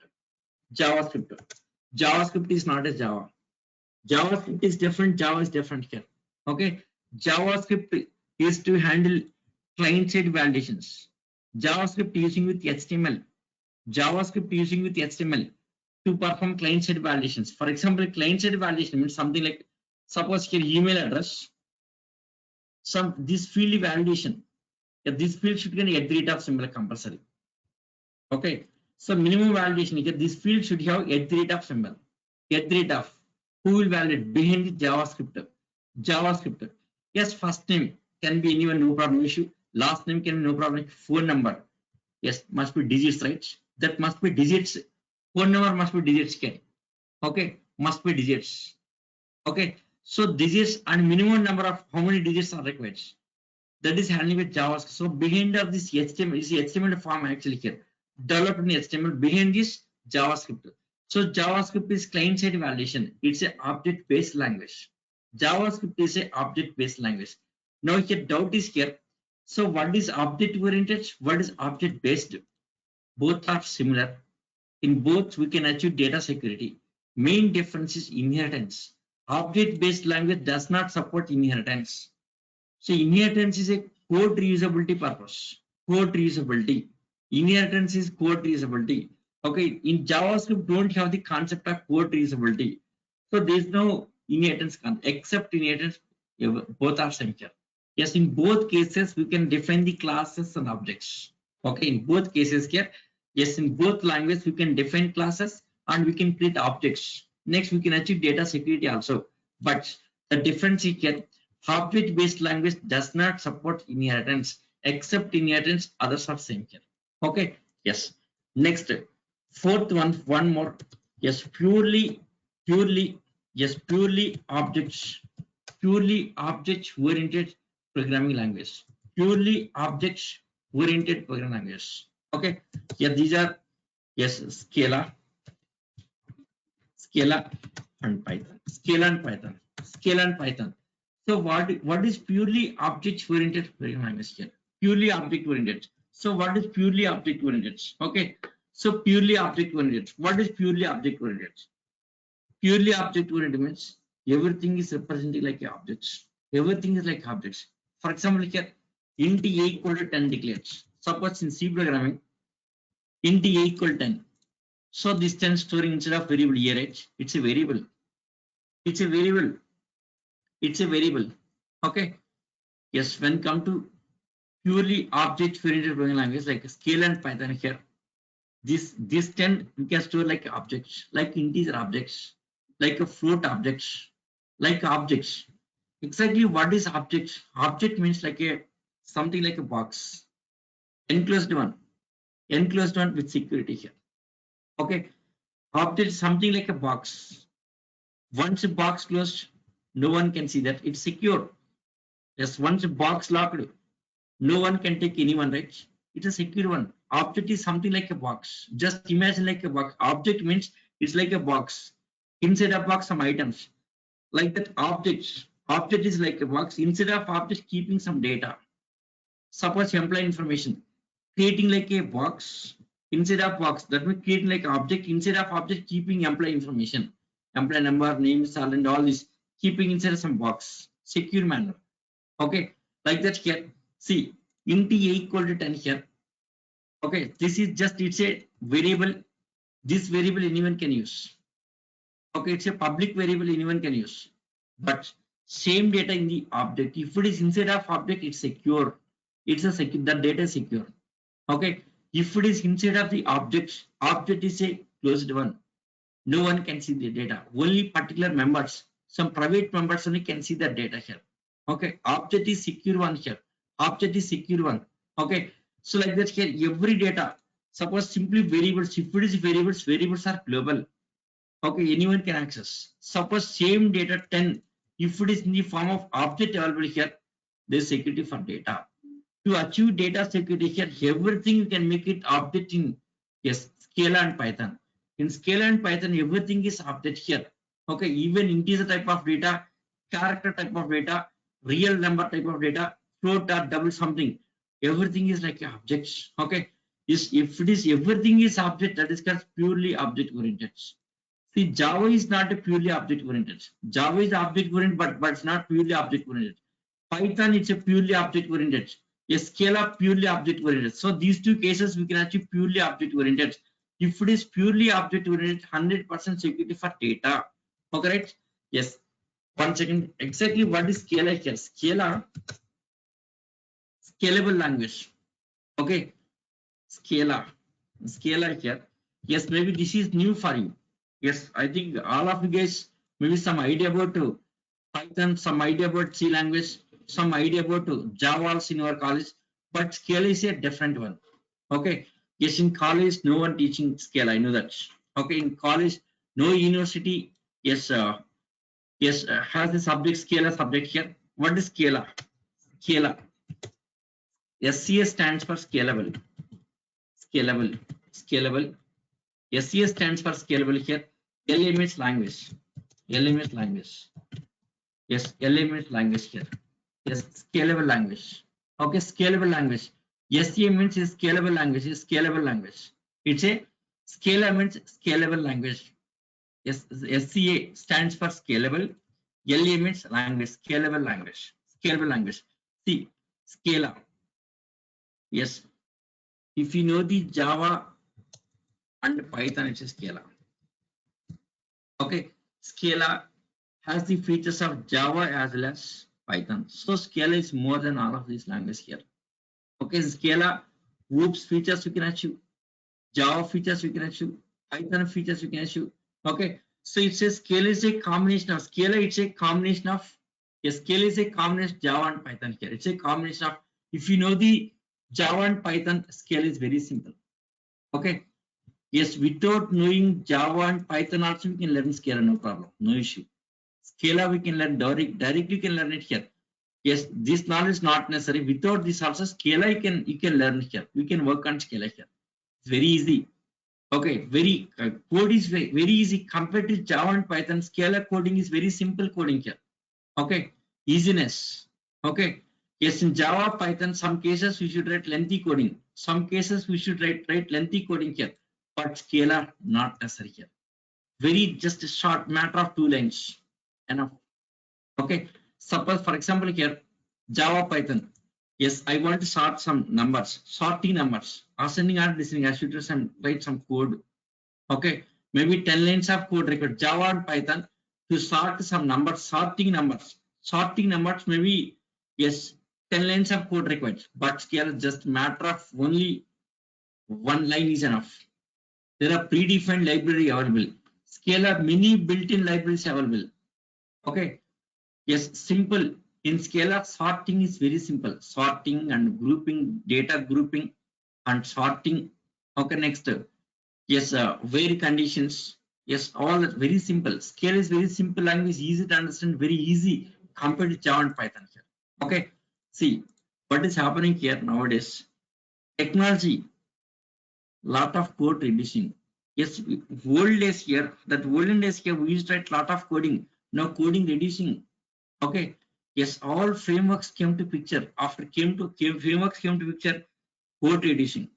JavaScript is not a Java. JavaScript is different, Java is different here. Okay, JavaScript is to handle client-side validations. JavaScript using with HTML. JavaScript using with HTML to perform client-side validations. For example, client-side validation means something like, suppose here email address, this field validation. This field should get @ symbol compulsory. Okay, so minimum validation here, this field should have @ symbol. @ who will validate behind the JavaScript. Yes, first name can be anyone, no problem issue. Last name can be no problem. Phone number, yes, must be digits, right? That must be digits. Phone number must be digits. Okay, must be digits. Okay, so digits and minimum number of how many digits are required. That is handling with JavaScript. So behind of this HTML is HTML form actually here. Developed in HTML, behind this JavaScript. So JavaScript is client-side validation. It's an object-based language. JavaScript is an object-based language. Now here doubt is here. So what is object-oriented? What is object-based? Both are similar. In both we can achieve data security. Main difference is inheritance. Object-based language does not support inheritance. So inheritance is a code reusability purpose. Code reusability. Inheritance is code reusability. Okay, in JavaScript don't have the concept of code reusability. So there is no inheritance except inheritance. Both are same here. Yes, in both cases we can define the classes and objects. Okay, in both cases here, yes, in both languages we can define classes and we can create objects. Next, we can achieve data security also. But the difference is here, object-based language does not support inheritance. Except inheritance, others are same here. Okay, yes. Next, fourth one more. Yes, purely Purely, yes, purely object oriented programming language. Purely object oriented programming language. Okay. Yeah, these are, yes, Scala and Python. Scala and Python. Scala and Python. So what is purely object oriented programming language here? Purely object oriented. So what is purely object oriented? Okay. So purely object oriented. What is purely object oriented? Purely object oriented means everything is represented like objects. Everything is like objects. For example, here int a equal to 10 declares. Suppose in C programming, int a equal to 10. So this 10 storing instead of variable here, right? It's a variable. It's a variable. It's a variable. Okay. Yes, when come to purely object oriented programming language like Scala and Python here, this 10 you can store like objects, like integer objects, like a float objects, like objects. Exactly what is object? Object means like a something like a box, enclosed one with security here. Okay, object is something like a box. Once a box closed, no one can see that it's secure. Yes, once a box locked, no one can take anyone, right? It's a secure one. Object is something like a box. Just imagine like a box. Object means it's like a box. Inside a box, some items. Like that object. Object is like a box. Instead of object keeping some data. Suppose employee information. Creating like a box inside of box. That means creating like object inside of object keeping employee information. Employee number, name, salary, and all this. Keeping inside some box. Secure manner. Okay. Like that here. See, int a equal to 10 here. Okay, this is just, it's a variable. This variable anyone can use. Okay, it's a public variable anyone can use. But same data in the object. If it is inside of object, it's secure. It's a secure. The data is secure. Okay. If it is inside of the object, object is a closed one. No one can see the data. Only particular members, some private members only can see the data here. Okay, object is secure one here. Object is secure one. Okay, so like that here, every data. Suppose simply variables. If it is variables, variables are global. Okay, anyone can access. Suppose same data 10. If it is in the form of object available here, there is security for data. To achieve data security here, everything you can make it object in, yes, Scala and Python. In Scala and Python, everything is object here. Okay, even integer type of data, character type of data, real number type of data, float or double something, everything is like objects. Okay, if it is everything is object, that is called purely object oriented. See, Java is not a purely object oriented. Java is object oriented, but it's not purely object oriented. Python is a purely object oriented. A Scala purely object oriented. So these two cases we can achieve purely object oriented. If it is purely object oriented, 100% security for data. Okay, right? Yes. 1 second. Exactly what is Scala here? Scala, scalable language. Okay. Scala here. Yes, maybe this is new for you. Yes, I think all of you guys maybe some idea about Python, some idea about C language, some idea about Java in your college, but Scala is a different one. Okay. Yes, in college, no one teaching Scala. I know that. Okay, in college, no university. Yes, has a subject Scala subject here. What is Scala? Scala. SCA stands for scalable. Scalable. Scalable. SCA stands for scalable here. LMS language. LMS language. Yes, LMS language here. Yes, scalable language. Okay, scalable language. SCA means is scalable language. Is scalable language. It's a Scala means scalable language. Yes, SCA stands for scalable. LA means language. Scalable language. Scalable language. See, Scala. Yes, if you know the Java and Python, it's a Scala. Okay, Scala has the features of Java as well as Python. So Scala is more than all of these languages here. Okay, Scala groups features you can achieve, Java features you can achieve, Python features you can achieve. Okay, so it says Scala is a combination of Scala. It's a combination of, yes, Scala is a combination of Java and Python here. It's a combination of, if you know the Java and Python, Scala is very simple. Okay, Yes, without knowing Java and Python also we can learn Scala, no problem, no issue. Scala we can learn directly, you can learn it here. Yes, this knowledge is not necessary. Without this also Scala you can learn here. We can work on Scala here. It's very easy. Okay, very code is very easy compared to Java and Python. Scala coding is very simple coding here. Okay, easiness. Okay, yes, in Java, Python, some cases we should write lengthy coding. Some cases we should write lengthy coding here, but Scala not necessary here. Very just a short matter of 2 lines enough. Okay, suppose for example here Java Python. Yes, I want to sort some numbers, sorting numbers, ascending or descending. I should write some code. Okay, maybe 10 lines of code required. Java and Python to sort some numbers, sorting numbers. Sorting numbers maybe yes, 10 lines of code required. But Scala just matter of only 1 line is enough. There are predefined library available. Scala many built-in libraries available. Okay. Yes, simple. In Scala, sorting is very simple. Sorting and grouping, data grouping and sorting. Okay, next. Yes, where conditions. Yes, all that very simple. Scala is very simple language, easy to understand, very easy compared to Java and Python here. Okay, see what is happening here nowadays. Technology, lot of code reducing. Yes, old days here, that olden days here, we used to write lot of coding. Now coding reducing. Okay. Yes, all frameworks came to picture. After frameworks came to picture, code reducing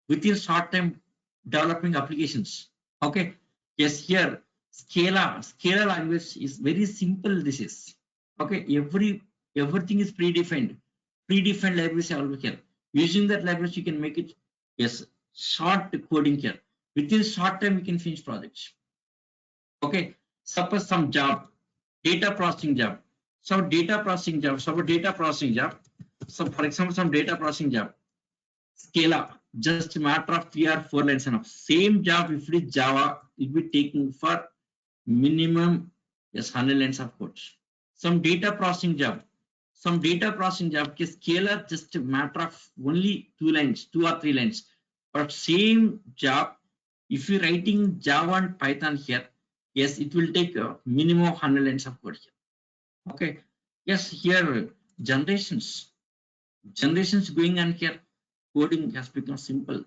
within short time developing applications. Okay. Yes, here Scala language is very simple. This is okay. Everything is predefined. Predefined libraries available here. Using that language, you can make it yes short coding here. Within short time, we can finish projects. Okay. Suppose some job, data processing job. So data processing job. So for example, some data processing job. Scala, just a matter of 3 or 4 lines enough. Same job if it is Java, it will be taking for minimum yes 100 lines of code. Some data processing job. Scala just a matter of only 2 lines, 2 or 3 lines. But same job, if you're writing Java and Python here, yes, it will take a minimum of 100 lines of code here. Okay. Yes, here generations going on here. Coding has become simple.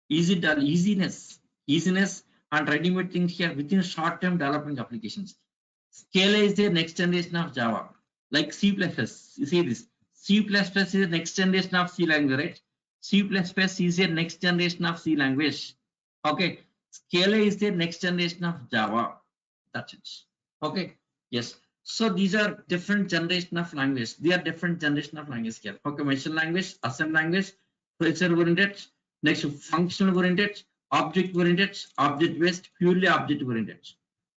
Easiness and ready-made things here within short-term developing applications. Scala is the next generation of Java, like C++. You see this. C++ is the next generation of C language, right? C++ is the next generation of C language. Okay. Scala is the next generation of Java. That's it. Okay. Yes. So these are different generation of language. They are different generation of language here. Okay, machine language, assembly language, procedure oriented, next functional oriented, object based, purely object oriented.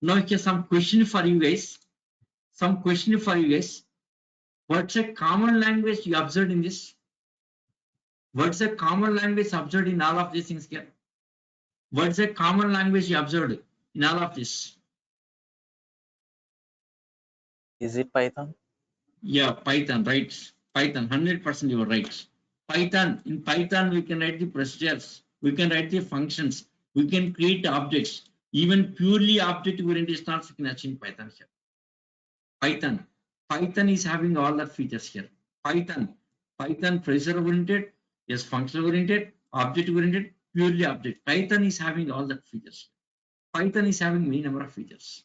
Now here some question for you guys. What's a common language you observed in this? What's a common language observed in all of these things here? What's a common language you observed in all of this? Is it Python? Yeah, Python, right? Python, 100% you are right. In Python, we can write the procedures, we can write the functions, we can create objects, even purely object oriented tasks we can achieve in Python here. Python is having all the features here. Python procedure oriented, yes, functional oriented, object oriented, purely object. Python is having all the features. Python is having many number of features.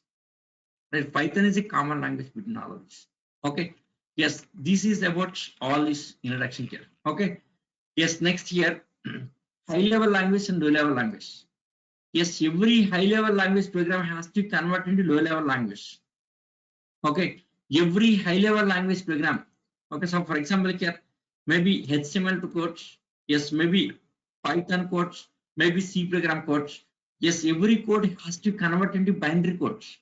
Right? Python is a common language between all of this. Okay. Yes, this is about all this introduction here. Okay. Yes, next here, high level language and low level language. Yes, every high level language program has to convert into low level language. Okay, every high level language program. Okay, so for example, here maybe HTML2 codes. Yes, maybe Python codes, maybe C program codes. Yes, every code has to convert into binary codes.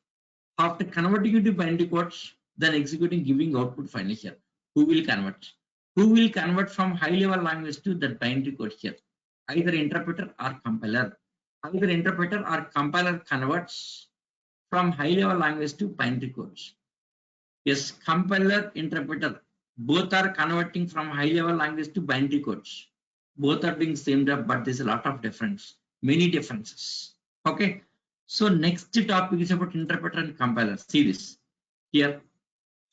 After converting into binary codes, then executing, giving output finally here. Who will convert? Who will convert from high level language to that binary code here? Either interpreter or compiler. Either interpreter or compiler converts from high level language to binary codes. Yes, compiler, interpreter, both are converting from high level language to binary codes. Both are doing same job, but there's a lot of difference. many differences. Okay. So next topic is about interpreter and compiler. See this here.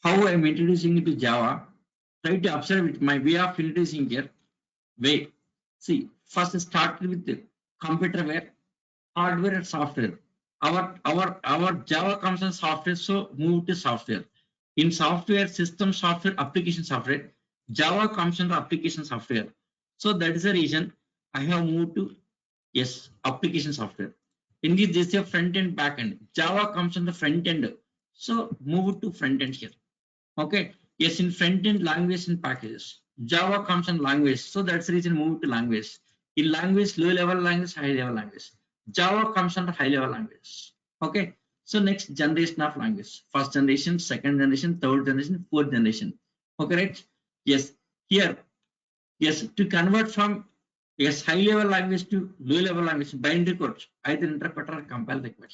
How I am introducing into Java. Try to observe it. My way of introducing here. Way. See, first start with the computerware, hardware and software. Our Java comes in software, so move to software. In software, system software, application software, Java comes under application software. So that is the reason I have moved to yes application software. In this is a front end back end. Java comes on the front end, so move to front end here. Okay. Yes, in front end language and packages. Java comes in language, so that's the reason move to language. In language, low level language, high level language. Java comes under high level language. Okay. So next generation of language. First generation, second generation, third generation, fourth generation. Okay, right? Yes. Here, yes, to convert from yes high level language to low level language, binary codes, either interpreter or compiler required.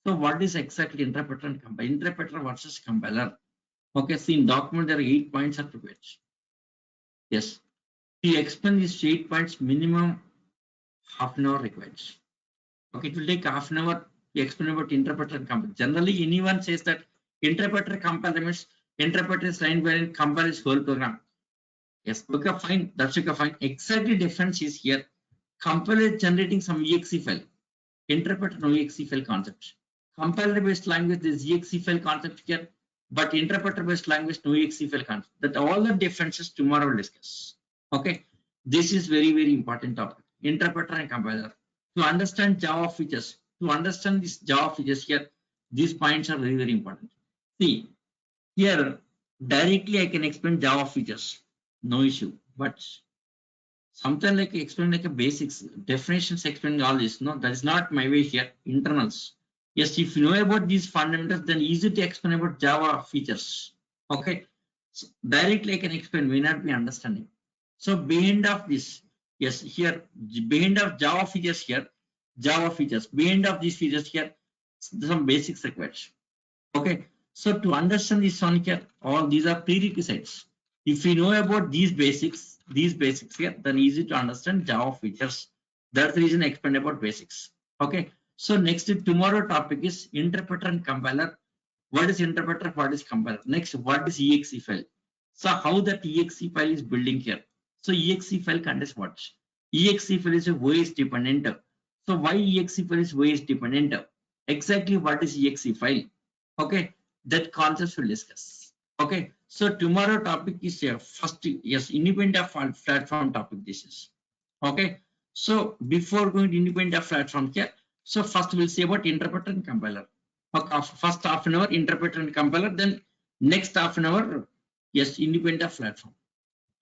So what is exactly interpreter and compiler? Interpreter versus compiler. Okay, see in document there are 8 points are prepared. Yes, to explain these 8 points, minimum half an hour required. Okay, it will take half an hour to explain about interpreter and compiler. Generally, anyone says that interpreter compiler means interpreter is line by line, compiler is whole program. Yes, okay, fine. That's okay, fine. Exactly difference is here. Compiler is generating some exe file. Interpreter no exe file concept. Compiler based language is exe file concept here. But interpreter based language no exe file concept. That all the differences tomorrow we'll discuss. Okay. This is very, very important topic. Interpreter and compiler. To understand Java features, to understand these Java features here, these points are very, very important. See, here directly I can explain Java features, no issue. But sometimes like explain like a basics, definitions, explaining all this. No, that is not my way here. Internals. Yes, if you know about these fundamentals, then easy to explain about Java features. Okay, so directly I can explain, may not be understanding. So behind of this, yes, here behind of Java features here, Java features. Behind of these features here, some basics required. Okay, so to understand this one here, all these are prerequisites. If we know about these basics here, then easy to understand Java features. That's the reason I explained about basics. Okay, so next tomorrow topic is interpreter and compiler. What is interpreter? What is compiler? Next, what is exe file? So how that exe file is building here? So exe file contains what? Exe file is a OS dependent. So why exe file is OS dependent? Exactly what is exe file? Okay, that concept we'll discuss. Okay, so tomorrow topic is first yes independent platform topic. This is okay. So before going to independent platform here, so first we'll see about interpreter and compiler. Okay, first half an hour interpreter and compiler, then next half an hour yes independent platform.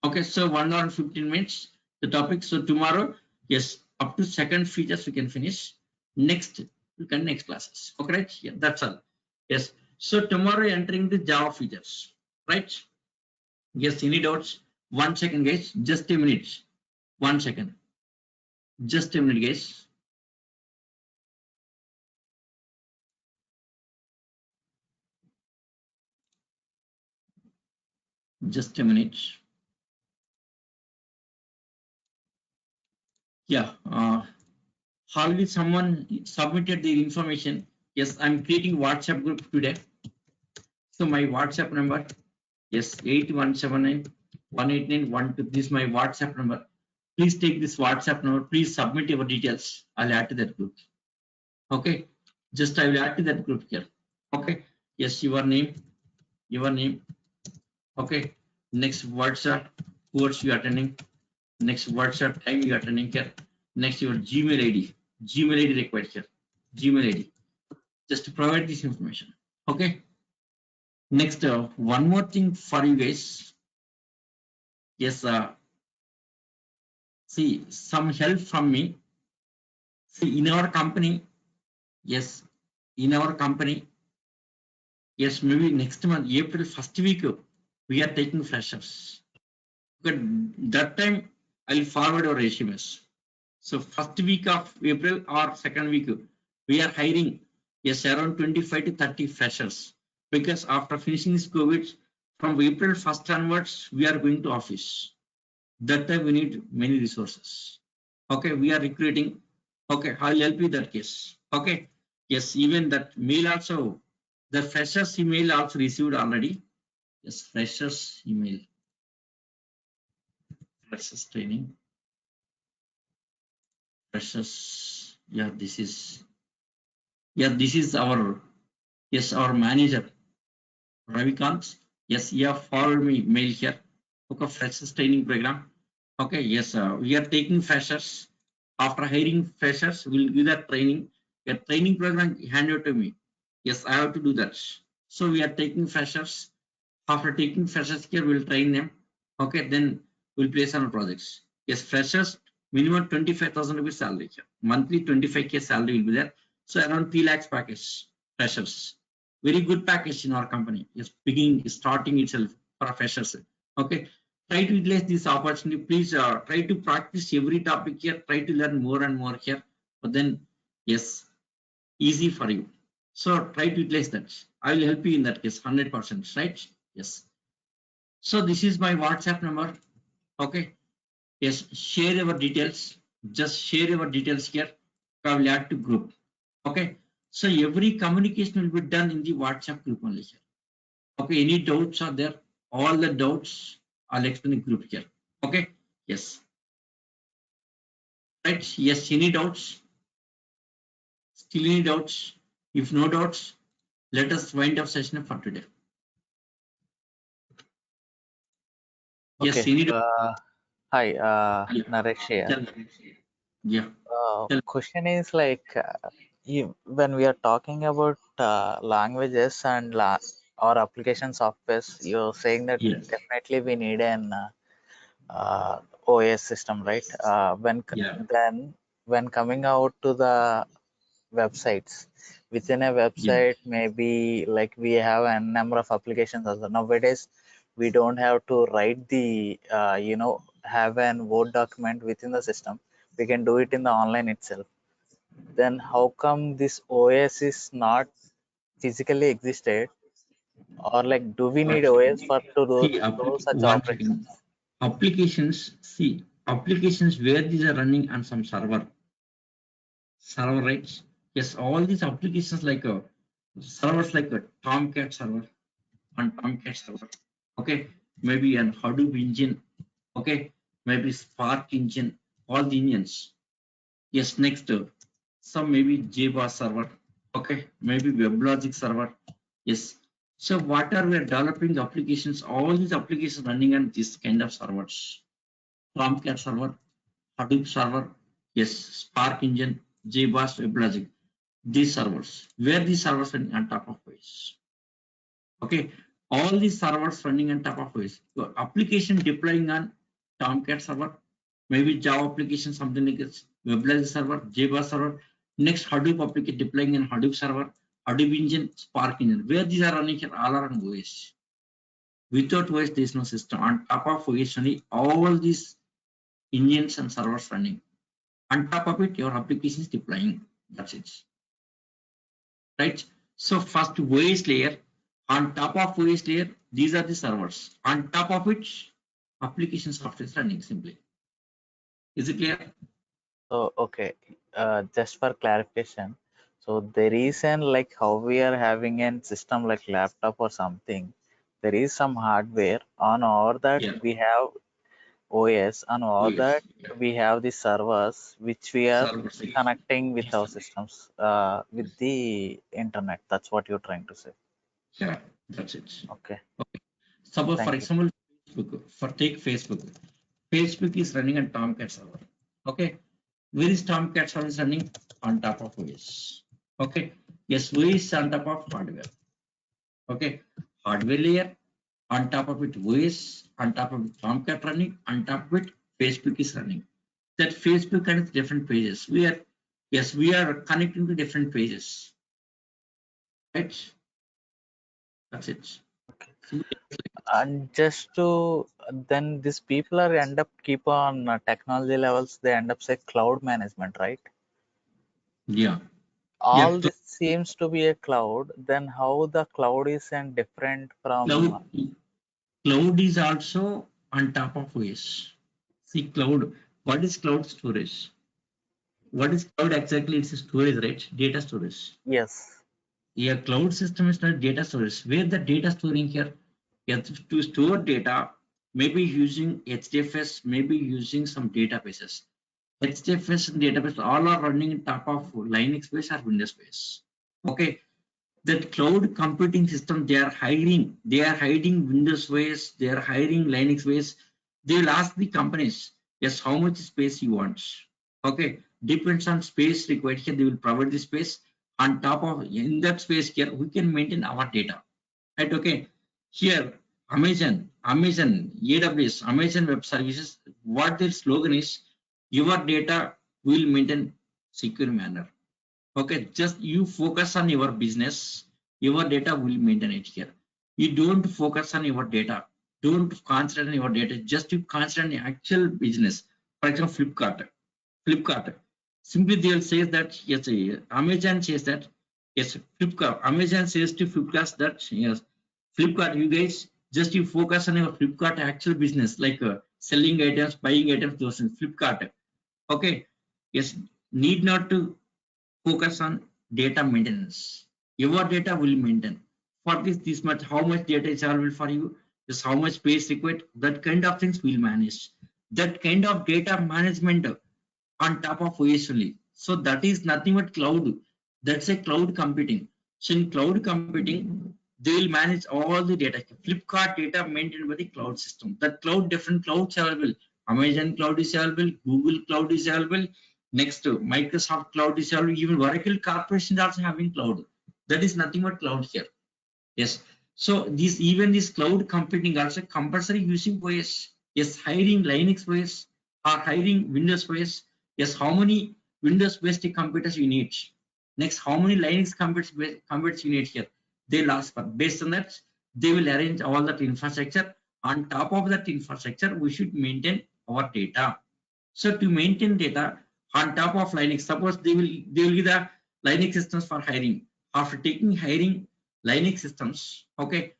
Okay, so 1 hour and 15 minutes the topic. So tomorrow yes up to second features we can finish. Next we can next classes. Okay, right? Yeah, that's all. Yes. So tomorrow entering the Java features, right? Yes. Any doubts? 1 second, guys. Just a minute. 1 second. Just a minute, guys. Just a minute. Yeah. Already someone submitted the information. Yes, I'm creating WhatsApp group today. So my WhatsApp number, yes, 81791891. This is my WhatsApp number. Please take this WhatsApp number. Please submit your details. I'll add to that group. Okay, just I will add to that group here. Okay, yes, your name. Okay, next WhatsApp course you are attending. Next WhatsApp time you are attending here. Next your Gmail ID. Gmail ID required here. Gmail ID. Just to provide this information. Okay. Next, one more thing for you guys. Yes, see some help from me. See in our company. Yes, in our company. Yes, maybe next month, April first week, we are taking freshers. But that time, I'll forward our resumes. So first week of April or second week, we are hiring yes around 25 to 30 freshers because after finishing this COVID, from April 1st onwards, we are going to office. That time we need many resources. Okay, we are recruiting Okay, I'll help you that case. Okay. Yes, even that mail also, the freshers email also received already. Yes, freshers email, freshers training, freshers. This is our, yes, our manager, Ravikant. Yes, you have forwarded me mail here. Okay, freshers training program. Okay, yes, we are taking freshers. After hiring freshers, we'll give that training. A training program handed to me. Yes, I have to do that. So we are taking freshers. After taking freshers here, we'll train them. Okay, then we'll place on projects. Yes, freshers, minimum 25,000 rupees salary here. Monthly 25K salary will be there. So around 3 lakhs package, freshers. Very good package in our company. Yes, beginning, starting itself for freshers. Okay, try to utilize this opportunity. Please try to practice every topic here. Try to learn more and more here. But then, yes, easy for you. So try to utilize that. I will help you in that case, 100%, right? Yes. So this is my WhatsApp number. Okay. Yes, share your details. Just share your details here. I will add to group. Okay. So every communication will be done in the WhatsApp group only here. Okay. Any doubts are there? All the doubts I'll explain in group here. Okay. Yes. Right. Yes. Any doubts? Still any doubts? If no doubts, let us wind up session for today. Yes. Okay. Any doubts? Hi, Yeah. Naresh here. Tell. Yeah. Tell. Question is like, when we are talking about languages and or application softwares, you're saying that Yes. definitely we need an OS system, right? Yeah. Then when coming out to the websites, within a Yeah. website, maybe like we have a number of applications also. Nowadays, we don't have to write the have an Word document within the system. We can do it in the online itself. Then how come this OS is not physically existed, or like do we need One OS second. for to See, do such one second. operations? Applications. See, applications where these are running on some server rights. Yes, all these applications like servers like a Tomcat server and Tomcat server. Okay, maybe an Hadoop engine. Okay, maybe Spark engine. All the engines. Yes, next some maybe Java server. Okay, maybe WebLogic server. Yes. So what are we developing applications? All these applications running on this kind of servers. Tomcat server, Hadoop server, yes, Spark engine, JBoss, WebLogic. These servers. Where these servers running on top of OS. Okay, all these servers running on top of OS. Your application deploying on Tomcat server, maybe Java application, something like this, WebLogic server, Java server. Next, Hadoop application deploying in Hadoop server, Hadoop engine, Spark engine. Where these are running here, all are on OS. Without OS, there is no system. On top of OS, only all these engines and servers running. On top of it, your application is deploying. That's it. Right? So first OS layer, on top of OS layer, these are the servers. On top of which application software is running simply. Is it clear? So, okay, just for clarification, so there is an like how we are having a system like laptop or something, there is some hardware on all that Yeah. we have OS, on all OS. that Yeah. we have the servers which we are Servers. connecting with our Yes. systems with the internet. That's what you're trying to say. Yeah. That's it. Okay, Suppose for thank you. example, Facebook. For take Facebook. Facebook is running on Tomcat server. Okay. Where is Tomcat server is running? On top of OS. Okay. Yes, OS on top of hardware. Okay, hardware layer, on top of it OS, on top of it Tomcat running, on top of it Facebook is running. That Facebook connects different pages. We are connecting to different pages. Right? That's it. Simple. And just to then these people are end up keep on technology levels, they end up say cloud management, right? Yeah. Yeah. All this seems to be a cloud, then how the cloud is and different from Cloud cloud is also on top of OS. See cloud. What is cloud storage? What is cloud exactly? It's a storage, right? Data storage. Yes. A cloud system is not data storage. Where the data storing here? Yes, to store data, maybe using HDFS, maybe using some databases. HDFS and database all are running on top of Linux base or Windows base. Okay, that cloud computing system they are hiding Windows base, they are hiding Linux base. They will ask the companies, yes, how much space you want. Okay, depends on space required here. They will provide the space. On top of in that space here, we can maintain our data. Right? Okay. Here, Amazon, AWS, Amazon Web Services, what their slogan is, your data will maintain secure manner. Okay, just you focus on your business, your data will maintain it here. You don't focus on your data. Don't concentrate on your data. Just you concentrate on the actual business. For example, Flipkart. Simply they will say that yes, Amazon says that yes, Flipkart. Amazon says to Flipkart that yes, Flipkart, you guys just you focus on your Flipkart actual business like selling items, buying items, those things. Flipkart. Okay. Yes, need not to focus on data maintenance. Your data will maintain. For this much, how much data is available for you, just how much space required, that kind of things will manage. That kind of data management on top of OS only. So that is nothing but cloud. That's a cloud computing. So in cloud computing, they will manage all the data. Flipkart data maintained by the cloud system. That cloud, different clouds available. Amazon cloud is available, Google cloud is available. Next, Microsoft cloud is available. Even Oracle Corporation is also having cloud. That is nothing but cloud here. Yes. So this even this cloud computing also compulsory using OS. Yes, hiring Linux OS or hiring Windows OS. Yes, how many Windows based computers you need? Next, how many Linux computers you need here? They'll ask for. Based on that, they will arrange all that infrastructure. On top of that infrastructure, we should maintain our data. So to maintain data on top of Linux, suppose they will give the Linux systems for hiring. After taking hiring Linux systems, okay,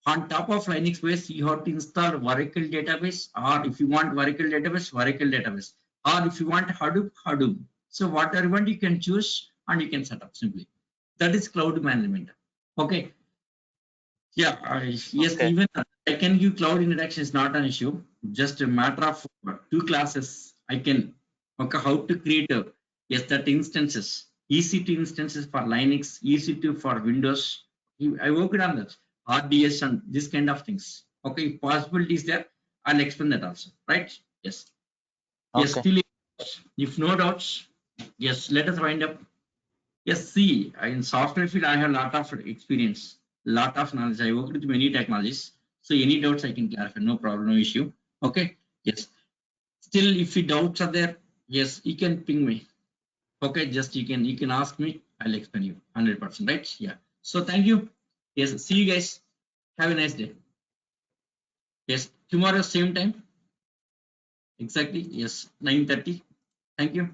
on top of Linux base, you have to install Oracle database, or if you want Oracle database, or if you want Hadoop. So whatever you want, you can choose and you can set up simply. That is cloud management. Okay, yeah, yes, Okay. even I can give cloud interaction is not an issue. Just a matter of two classes. I can okay how to create yes that instances, EC2 instances for Linux, EC2 for Windows. I worked on that RDS and this kind of things. Okay, possibilities there. I'll explain that also. Right? Yes. Yes. Okay. Still, if no doubts, yes. Let us wind up. Yes, see, in software field, I have a lot of experience, lot of knowledge. I worked with many technologies. So any doubts I can clarify, no problem, no issue. Okay, yes. Still, if the doubts are there, yes, you can ping me. Okay, just you can ask me. I'll explain you 100%, right? Yeah. So thank you. Yes, see you guys. Have a nice day. Yes, tomorrow same time. Exactly. Yes, 9:30. Thank you.